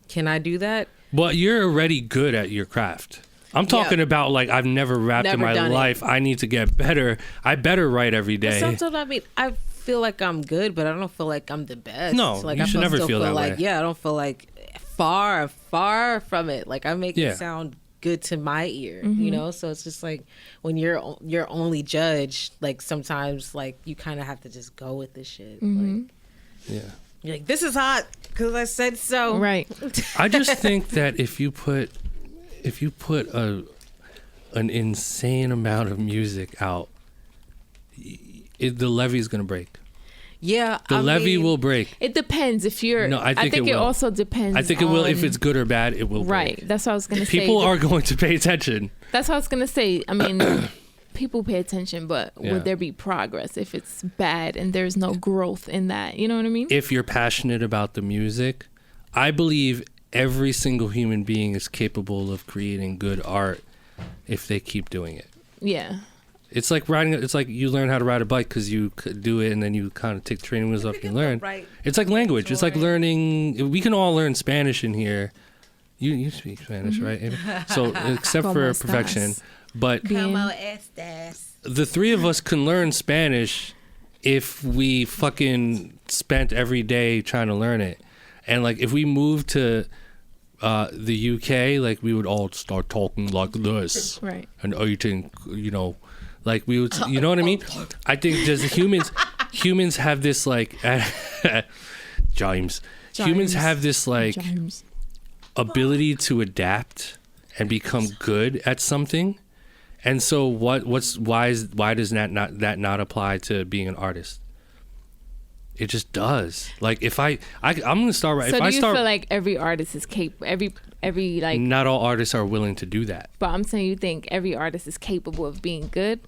can I do that? Well, you're already good at your craft. I'm talking about like, I've never rapped in my life. I need to get better. I better write every day. Sometimes, I mean, I feel like I'm good, but I don't feel like I'm the best. No, like, you should never feel that like, way. Yeah, I don't feel like far from it. Like, I make it sound good to my ear, you know? So it's just like when you're only judged, like sometimes like you kind of have to just go with the shit. Like, you're like, this is hot because I said so. Right. I just think that if you put an insane amount of music out, the levee's gonna break. Yeah, the levee will break. It depends if you're. No, I think it also depends. I think it will. If it's good or bad, it will. Right. Break. That's what I was gonna say. People are going to pay attention. That's what I was gonna say. I mean, people pay attention, but would there be progress if it's bad and there's no growth in that? You know what I mean? If you're passionate about the music, I believe every single human being is capable of creating good art if they keep doing it. Yeah. It's like riding. It's like you learn how to ride a bike because you do it, and then you kind of take the training wheels off and you learn. Right. It's like language. It's like learning. We can all learn Spanish in here. You speak Spanish, right? Amy? So except for Perfection, but the three of us can learn Spanish if we fucking spent every day trying to learn it. And like if we moved to the UK, like we would all start talking like this, right? And eating, you know. Like we would, you know what I mean? I think just humans have this like, James. Humans have this like ability to adapt and become good at something. And so why does that not apply to being an artist? It just does. Like if I'm gonna start right. So if do I you start, feel like every artist is capable? Every like. Not all artists are willing to do that. But I'm saying you think every artist is capable of being good.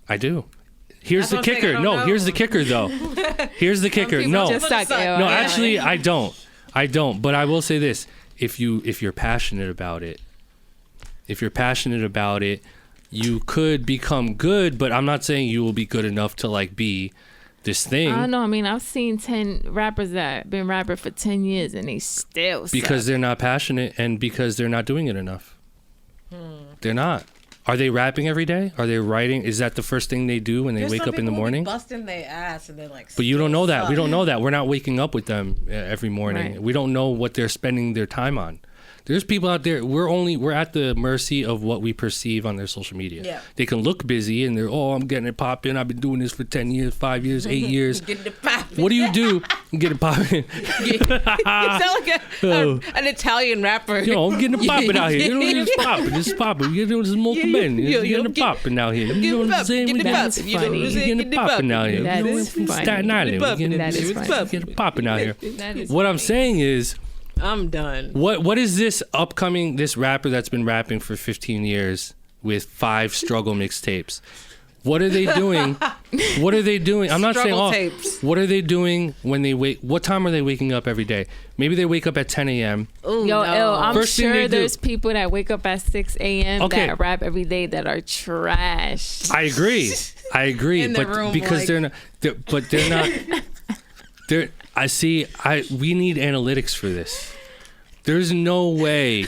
I do. Here's the kicker. No, here's the kicker though. Here's the kicker. No, actually, I don't. But I will say this: if you're passionate about it, you could become good. But I'm not saying you will be good enough to like be this thing. I don't know. I mean, I've seen 10 rappers that been rapping for 10 years and they still suck. Because they're not passionate and because they're not doing it enough. They're not. Are they rapping every day? Are they writing? Is that the first thing they do when they wake up in the morning? Busting their ass and they're like. But you don't know that. We don't know that. We're not waking up with them every morning. Right. We don't know what they're spending their time on. There's people out there. We're at the mercy of what we perceive on their social media. Yeah. They can look busy and they're I'm getting it popping. I've been doing this for 10 years, 5 years, 8 years. Getting it popping. What do you do? Get it popping. You sound like an Italian rapper. I'm getting it popping out here. It's popping. It's popping. This is multi-men. It's getting it popping out here. You know what I'm saying? We're getting it popping out here. That is funny. Staten Island. We're getting it popping out here. What I'm saying is, I'm done. What is this this rapper that's been rapping for 15 years with 5 struggle mixtapes? What are they doing? What are they doing? I'm not saying all. Tapes. What are they doing when they wake? What time are they waking up every day? Maybe they wake up at 10 a.m. Yo, no. I'm First sure there's people that wake up at 6 a.m. that rap every day that are trash. I agree. In the room, because they're not. They're not. We need analytics for this. There's no way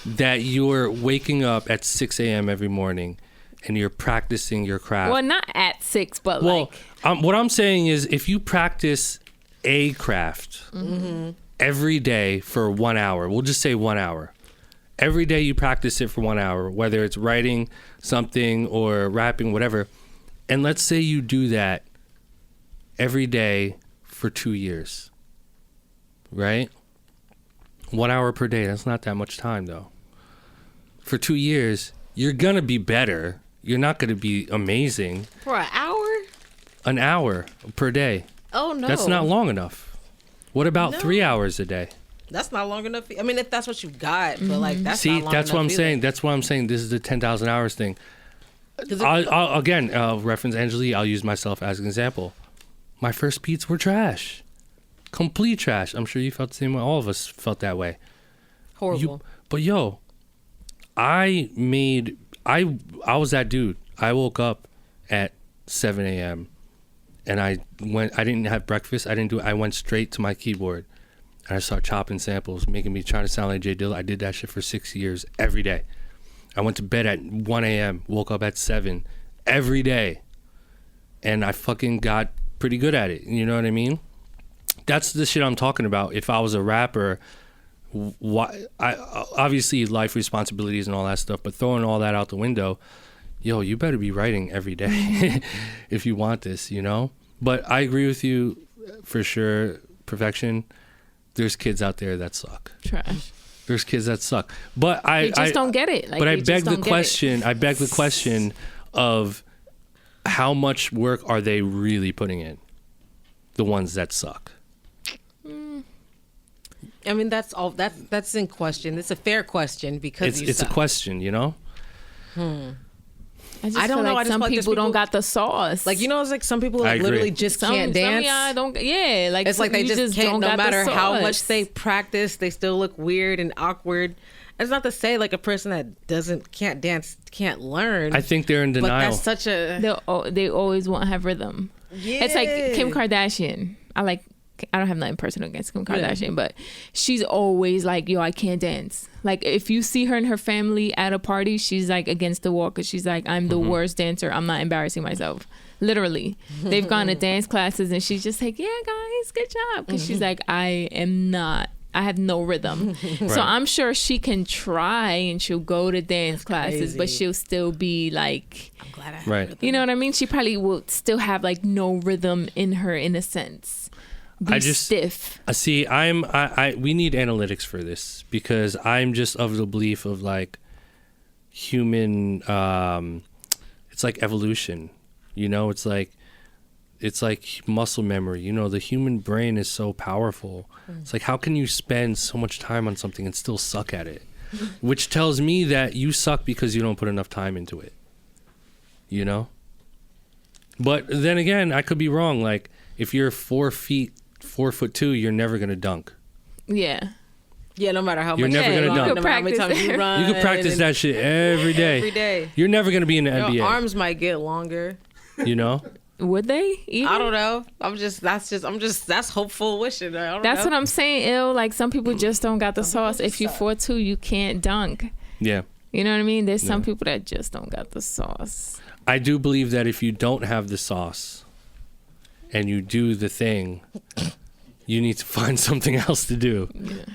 that you're waking up at 6 a.m. every morning and you're practicing your craft. Well, not at 6, but what I'm saying is if you practice a craft every day for 1 hour, we'll just say 1 hour. Every day you practice it for 1 hour, whether it's writing something or rapping, whatever. And let's say you do that every day for 2 years, right? 1 hour per day. That's not that much time, though. For 2 years, you're going to be better. You're not going to be amazing. For an hour? An hour per day. Oh, no. That's not long enough. What about 3 hours a day? That's not long enough. I mean, if that's what you got, but like, that's not long enough. See, that's what I'm saying. That's why I'm saying this is the 10,000 hours thing. I'll reference Angelique. I'll use myself as an example. My first beats were trash. Complete trash. I'm sure you felt the same way. All of us felt that way. Horrible. But yo, I was that dude. I woke up at 7 a.m. and I didn't have breakfast. I went straight to my keyboard and I started chopping samples, trying to sound like Jay Dilla. I did that shit for 6 years every day. I went to bed at 1 a.m., woke up at 7 every day. And I fucking got pretty good at it. You know what I mean? That's the shit I'm talking about. If I was a rapper, obviously life responsibilities and all that stuff, but throwing all that out the window, yo, you better be writing every day if you want this, you know? But I agree with you for sure. Perfection. There's kids out there that suck. Trash. There's kids that suck. But they just don't get it. Like, but I beg the question of how much work are they really putting in? The ones that suck. I mean, that's in question. It's a fair question because it's a question, you know? I don't know. Like some people don't got the sauce. Like, you know, it's like some people like literally just can't dance. Like it's like they just can't. No matter how much they practice, they still look weird and awkward. It's not to say like a person that can't dance can't learn. I think they're in denial. But that's such a they always won't have rhythm. Yeah. It's like Kim Kardashian. I don't have nothing personal against Kim Kardashian, but she's always like, yo, I can't dance. Like, if you see her and her family at a party, she's like against the wall because she's like, I'm the worst dancer. I'm not embarrassing myself. Literally. They've gone to dance classes and she's just like, yeah, guys, good job. Because she's like, I have no rhythm. Right. So I'm sure she can try and she'll go to dance classes, but she'll still be like, I'm glad I have rhythm. You know what I mean? She probably will still have like no rhythm in her in a sense. Stiff. See, we need analytics for this because I'm just of the belief of like human, it's like evolution, you know, it's like muscle memory, you know, the human brain is so powerful. It's like, how can you spend so much time on something and still suck at it? Which tells me that you suck because you don't put enough time into it, you know? But then again, I could be wrong. Like, if you're 4'2", you're never gonna dunk. Yeah, no matter how you're much never gonna dunk. No matter how many times you run. You can practice that shit every day. Every day. You're never gonna be in the NBA. Your arms might get longer. You know? Would they? Even? I don't know. That's hopeful wishing. That's what I'm saying. Like some people just don't got the sauce. If you're 4'2", you can't dunk. Yeah. You know what I mean? There's some people that just don't got the sauce. I do believe that if you don't have the sauce and you do the thing, you need to find something else to do. Yeah.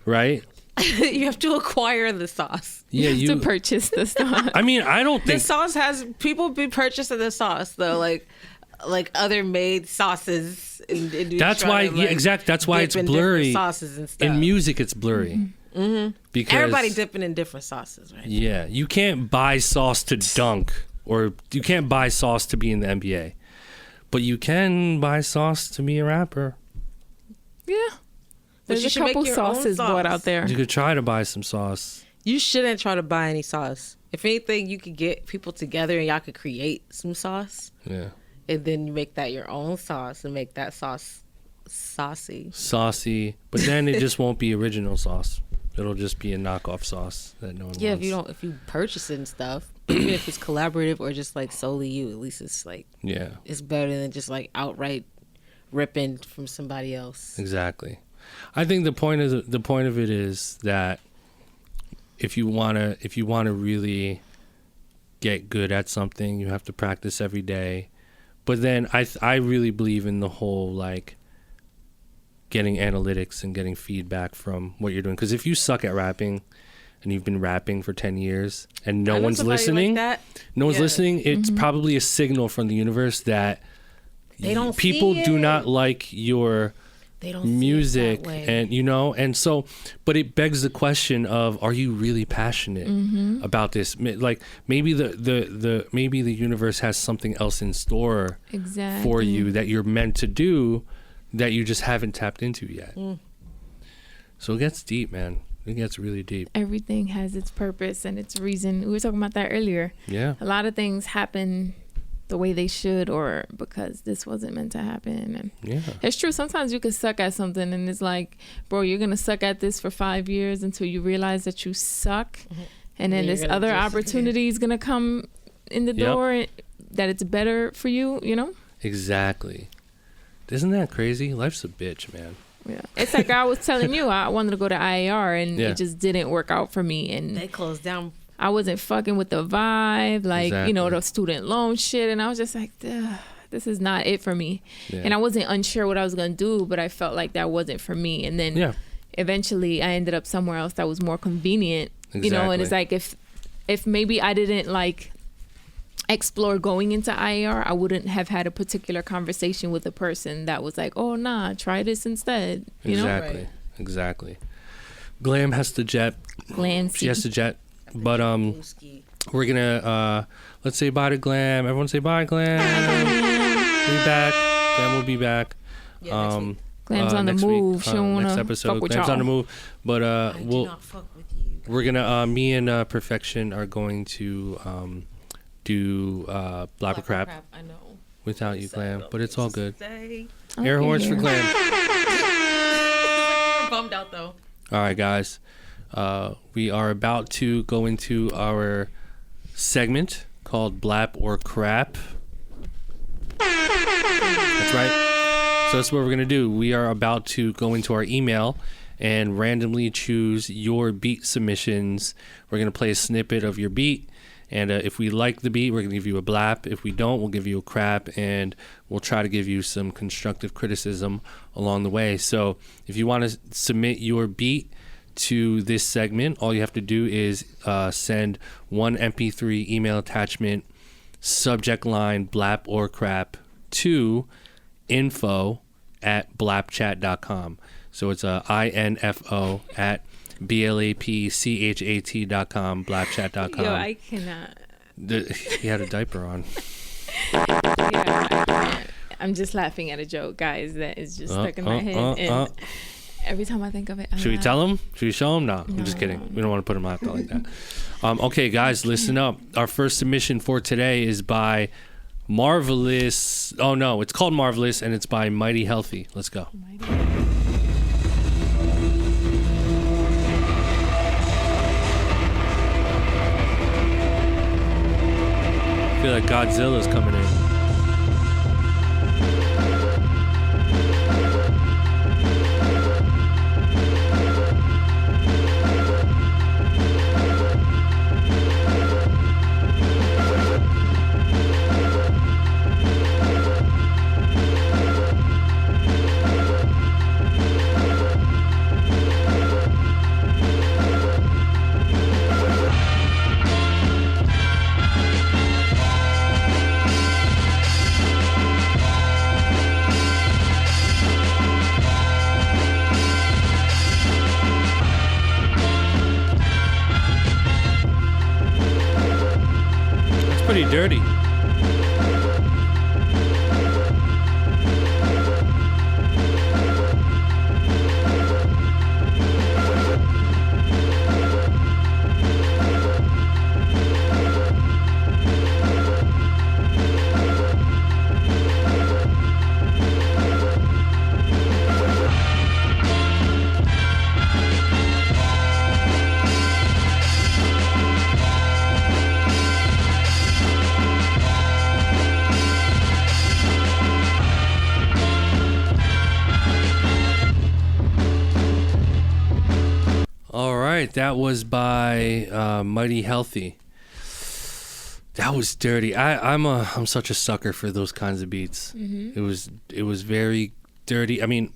Right? You have to acquire the sauce. Yeah, you have to purchase the sauce. I mean, I don't think the sauce has people be purchasing the sauce though, like other made sauces. That's why, exactly. That's why it's blurry. Sauces and stuff. In music, it's blurry. Because everybody dipping in different sauces, right? Yeah, you can't buy sauce to dunk, or you can't buy sauce to be in the NBA, but you can buy sauce to be a rapper. Yeah. There's a couple sauces brought out there. You could try to buy some sauce. You shouldn't try to buy any sauce. If anything, you could get people together and y'all could create some sauce. Yeah. And then you make that your own sauce and make that sauce saucy. Saucy, but then it just won't be original sauce. It'll just be a knockoff sauce that no one wants. If you purchase it and stuff, even if it's collaborative or just like solely you, at least it's like, it's better than just like outright ripping from somebody else. Exactly. I think the point of it is that if you wanna really get good at something, you have to practice every day. But then I really believe in the whole like getting analytics and getting feedback from what you're doing. Because if you suck at rapping and you've been rapping for 10 years and no one's listening, it's probably a signal from the universe that people do not like your music, and and so, but it begs the question of, are you really passionate about this? Like maybe maybe the universe has something else in store for you that you're meant to do that you just haven't tapped into yet. So it gets deep, man. It gets really deep. Everything has its purpose and its reason. We were talking about that earlier. Yeah, a lot of things happen the way they should, or because this wasn't meant to happen. And it's true, sometimes you can suck at something and it's like, bro, you're gonna suck at this for 5 years until you realize that you suck, and then this other opportunity is gonna come in the door that it's better for you, exactly. Isn't that crazy? Life's a bitch, man. Yeah, it's like I was telling you, I wanted to go to IAR and it just didn't work out for me, and they closed down. I wasn't fucking with the vibe, like, the student loan shit. And I was just like, this is not it for me. Yeah. And I wasn't unsure what I was going to do, but I felt like that wasn't for me. And then eventually I ended up somewhere else that was more convenient, and it's like, if maybe I didn't like explore going into IAR, I wouldn't have had a particular conversation with a person that was like, oh, nah, try this instead. Exactly. Glam has to jet. She has to jet. But we're gonna let's say bye to Glam. Everyone say bye, Glam. We'll be back. Glam will be back. Glam's on the move. Next episode, Glam's on the move. But we're gonna me and Perfection are going to do BLAPCHAT I know. without you, Glam, but it's all good. Air horns for Glam. We're bummed out though. All right, guys. We are about to go into our segment called Blap or Crap. That's right. So that's what we're going to do. We are about to go into our email and randomly choose your beat submissions. We're going to play a snippet of your beat. And if we like the beat, we're going to give you a blap. If we don't, we'll give you a crap. And we'll try to give you some constructive criticism along the way. So if you want to submit your beat to this segment, all you have to do is send one MP3 email attachment, subject line blap or crap, to info@blapchat.com. So it's info at BLAPCHAT.com, blapchat.com. Yo, I cannot. He had a diaper on. I'm just laughing at a joke, guys, that is just stuck in my head. And every time I think of it, should we tell him? Should we show him? No, I'm just kidding. We don't want to put him out there like that. Okay, guys, listen up. Our first submission for today is by Marvelous. Oh, no, it's called Marvelous, and it's by Mighty Healthy. Let's go. I feel like Godzilla's coming in. Pretty dirty. that was by Mighty Healthy. That was dirty. I'm such a sucker for those kinds of beats. It was very dirty. I mean,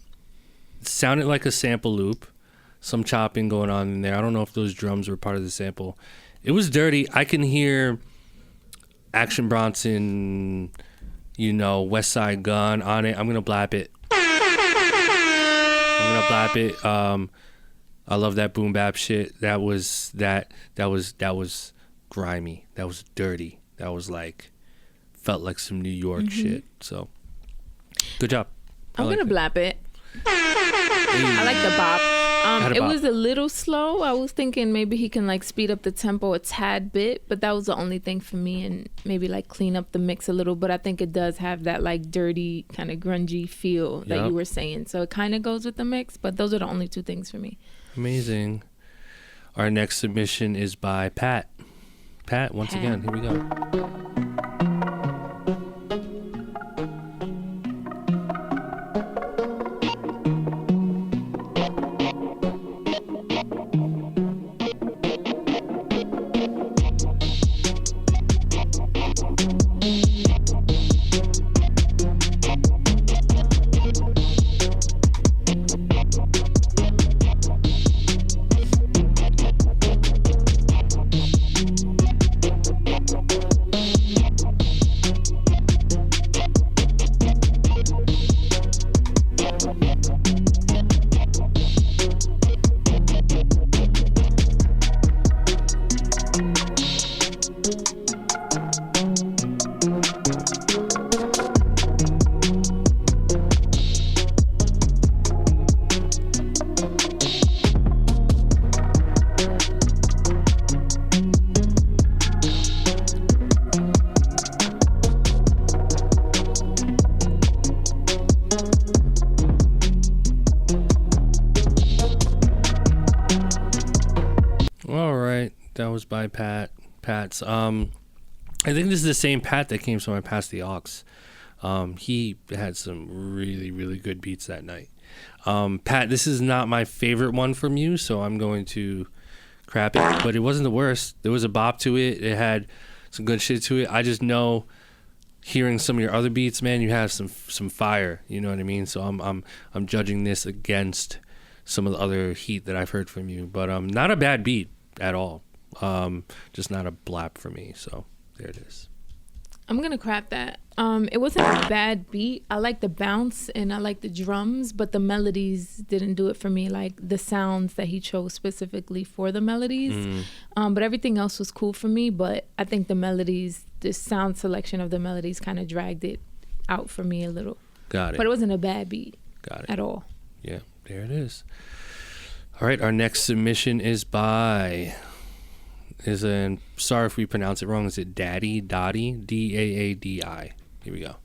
it sounded like a sample loop, some chopping going on in there. I don't know if those drums were part of the sample. It was dirty. I can hear Action Bronson, West Side Gun on it. I'm gonna blap it. I love that boom bap shit. That was grimy. That was dirty. That was felt like some New York shit. So good job. I'm gonna blap it. I like the bop. It was a little slow. I was thinking maybe he can speed up the tempo a tad bit, but that was the only thing for me, and maybe clean up the mix a little. But I think it does have that dirty kind of grungy feel that you were saying. So it kind of goes with the mix, but those are the only two things for me. Amazing. Our next submission is by Pat. Pat, once again, here we go. That was by Pat's. I think this is the same Pat that came from my Pass the Aux. He had some really, really good beats that night. Pat, this is not my favorite one from you, so I'm going to crap it. But it wasn't the worst. There was a bop to it. It had some good shit to it. I just know, hearing some of your other beats, man, you have some fire. You know what I mean? So I'm judging this against some of the other heat that I've heard from you. But not a bad beat at all. Just not a blap for me. So there it is. I'm gonna crap that. It wasn't a bad beat. I like the bounce and I like the drums, but the melodies didn't do it for me. Like the sounds that he chose specifically for the melodies. But everything else was cool for me. But I think the melodies, the sound selection of the melodies, kind of dragged it out for me a little. Got it. But it wasn't a bad beat. Got it. At all. Yeah, there it is. All right, our next submission is by. Sorry if we pronounce it wrong. Is it Dottie? D-A-A-D-I. Here we go.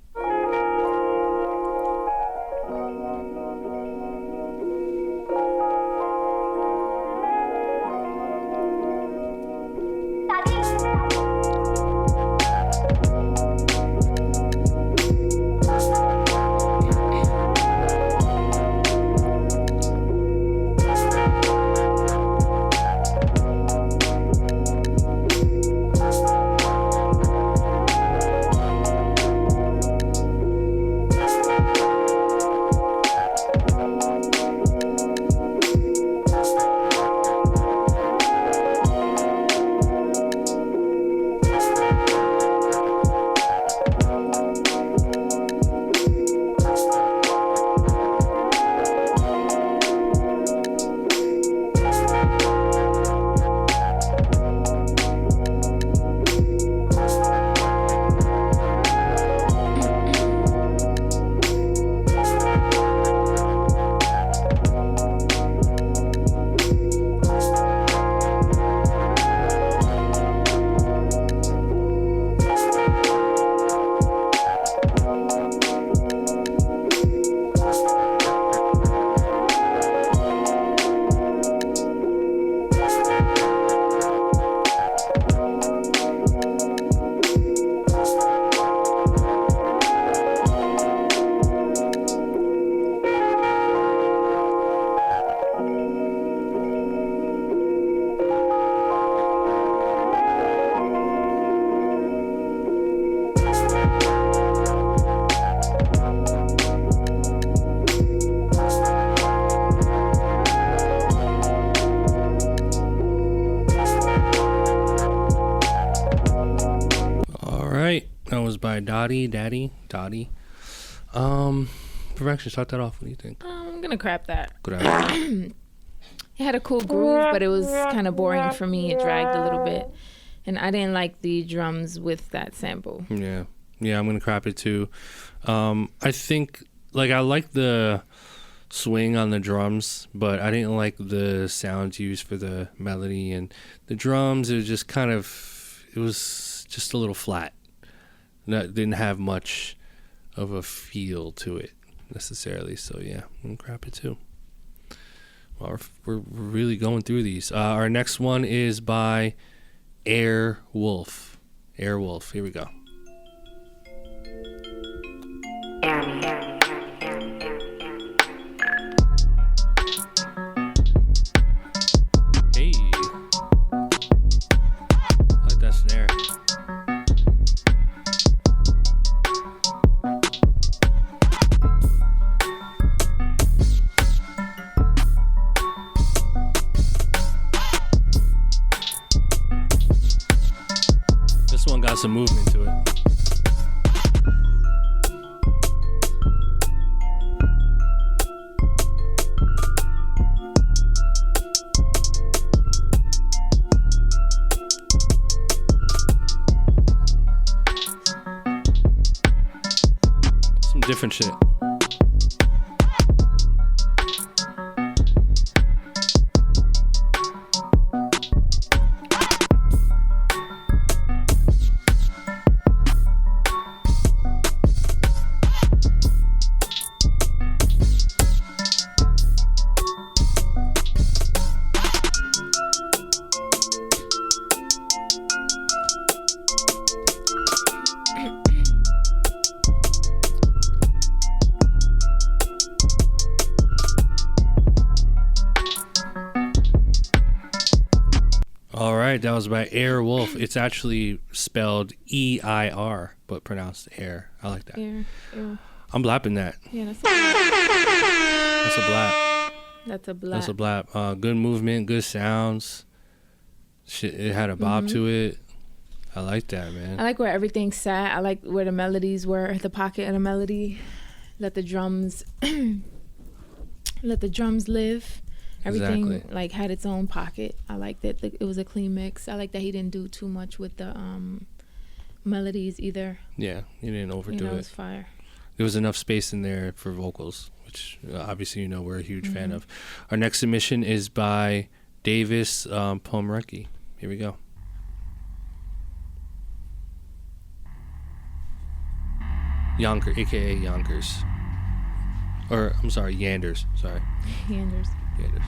was by Dottie. Perfection, start that off. What do you think? I'm gonna crap that. Good idea. It had a cool groove, but it was kind of boring for me. It dragged a little bit, and I didn't like the drums with that sample. Yeah, I'm gonna crap it too. I think I like the swing on the drums, but I didn't like the sounds used for the melody and the drums. It was just it was just a little flat. Didn't have much of a feel to it necessarily. So yeah, I'm gonna crap it too. Well, we're really going through these. Our next one is by Airwolf. Airwolf. Here we go. Hey, I like that snare. This one got some movement to it. Some different shit. That was by Airwolf. It's actually spelled E-I-R, but pronounced air. I like that. Air. I'm blapping that. Yeah, that's a blap. That's a blap. That's a blap. Good movement, good sounds. Shit, it had a bob to it. I like that, man. I like where everything sat. I like where the melodies were, the pocket of the melody. Let the drums live. Everything exactly. Had its own pocket. I like that it was a clean mix. I like that he didn't do too much with the melodies either. Yeah, he didn't overdo it. It was fire. There was enough space in there for vocals, which obviously we're a huge fan of. Our next submission is by Davis Pomrecki. Here we go. Yonker, aka Yonkers. Or I'm sorry, Yanders. Sorry. Yanders. Yanders.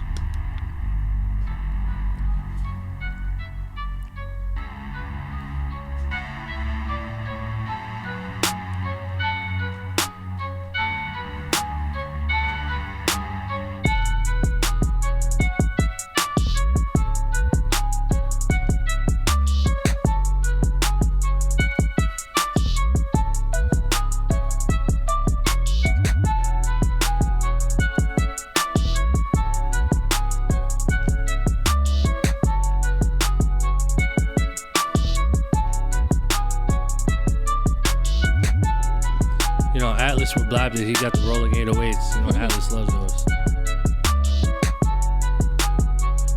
With BLAP, he got the rolling 808s. Atlas loves those.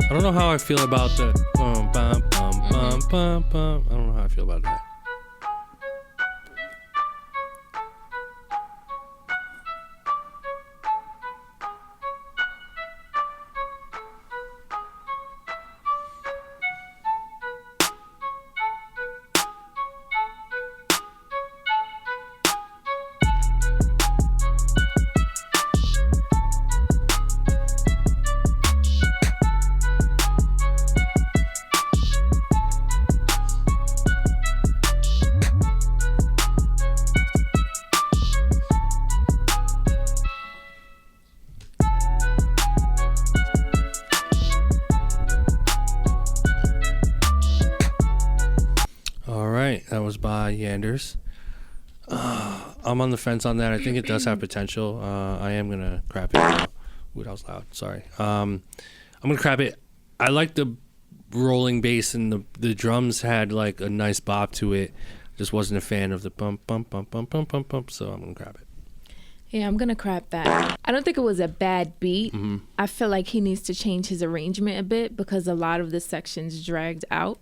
I don't know how I feel about the bum bum bum bum bum bum. I don't know how I feel about that. That was by Yanders. I'm on the fence on that. I think it does have potential. I am going to crap it. Ooh, that was loud. Sorry. I'm going to crap it. I like the rolling bass, and the drums had like a nice bop to it. Just wasn't a fan of the bump, bump, bump, bump, bump, bump, bump. So I'm gonna grab it. Yeah, I'm gonna crap that. I don't think it was a bad beat. I feel like he needs to change his arrangement a bit because a lot of the sections dragged out.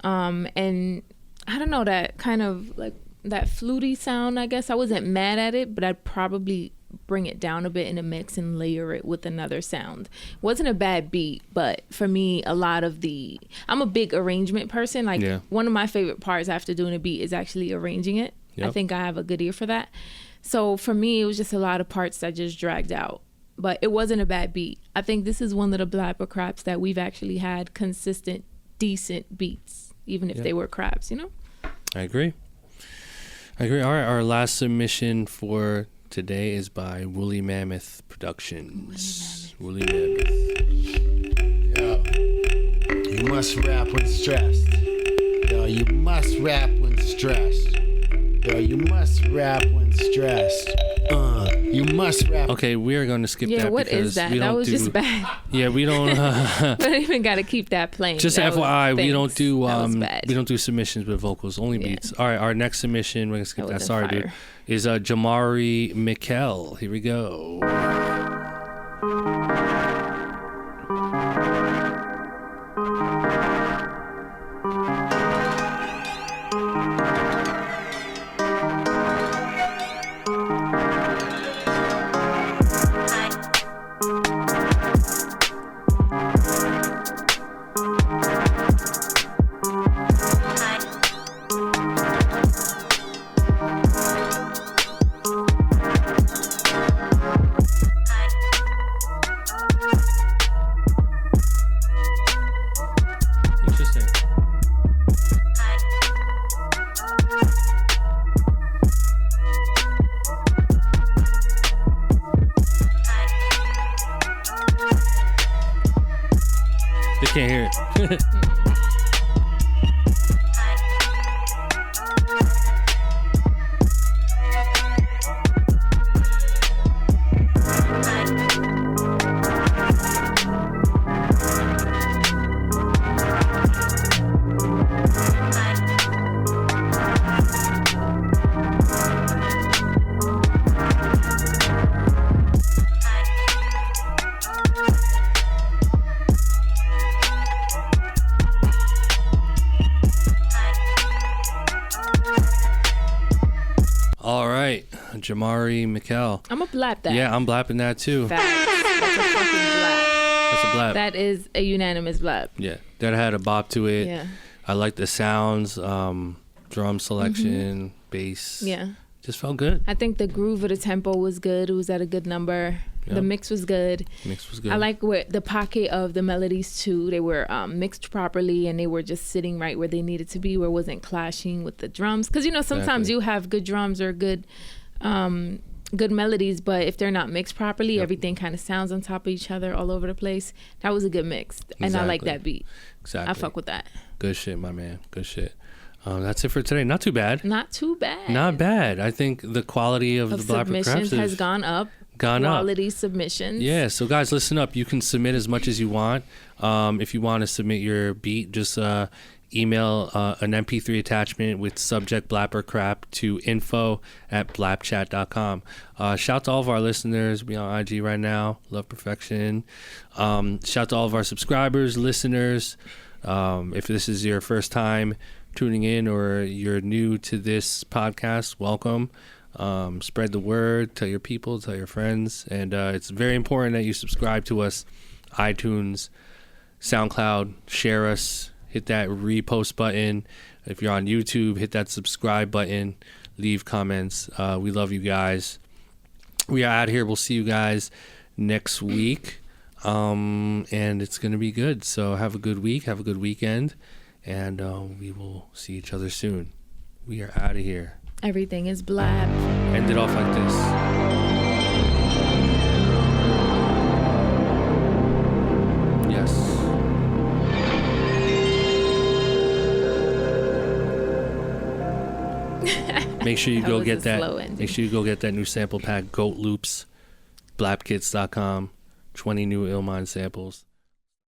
And I don't know, that kind of like that fluty sound, I guess. I wasn't mad at it, but I'd probably bring it down a bit in a mix and layer it with another sound. Wasn't a bad beat, but for me, I'm a big arrangement person. Like one of my favorite parts after doing a beat is actually arranging it. Yep. I think I have a good ear for that. So for me, it was just a lot of parts that just dragged out. But it wasn't a bad beat. I think this is one of the blapper craps that we've actually had consistent, decent beats, even if they were craps, you know? I agree. All right, our last submission for today is by Woolly Mammoth Productions. Woolly Mammoth. Yo, you must rap when stressed. Yo, you must rap when stressed. Yo, you must rap when stressed. You must rap. Okay, we are going to skip that. Yeah, what is that? That was just bad. Yeah, we don't. We don't even got to keep that playing. Just FYI, we don't do we don't do submissions with vocals, only beats. All right, our next submission, we're gonna skip that. Sorry, fire. dude. Is Jamari Mikkel. Here we go. Can't hear it. All right, Jamari Mikkel. I'm gonna blap that. Yeah, I'm blapping that too. Facts. That's a fucking blap. That's a blap. That is a unanimous blap. Yeah, that had a bop to it. Yeah. I like the sounds, drum selection, bass. Yeah. Just felt good. I think the groove of the tempo was good. It was at a good number. Yep. The mix was good. I like where the pocket of the melodies too. They were mixed properly and they were just sitting right where they needed to be, where it wasn't clashing with the drums. Because sometimes you have good drums or good melodies, but if they're not mixed properly, everything kind of sounds on top of each other all over the place. That was a good mix, and I like that beat. Exactly. I fuck with that. Good shit, my man. Good shit. That's it for today. Not too bad. Not too bad. Not bad. I think the quality of the Blapper submissions has gone up. Quality submissions. Yeah, so guys, listen up. You can submit as much as you want. If you want to submit your beat, just email an MP3 attachment with subject blapper crap to info@blapchat.com. Shout to all of our listeners. We on IG right now. Love Perfection. Shout to all of our subscribers, listeners. If this is your first time tuning in or you're new to this podcast, welcome. Spread the word, tell your people, tell your friends, and it's very important that you subscribe to us, iTunes, SoundCloud, share us, hit that repost button. If you're on YouTube, hit that subscribe button, leave comments. We love you guys. We are out here. We'll see you guys next week, and it's gonna be good. So have a good week, have a good weekend, and we will see each other soon. We are out of here. Everything is blap. End it off like this. Yes. Make sure you go get that. Make sure you go get that new sample pack, Goat Loops, BLAPKITS.com, 20 new Illmind samples.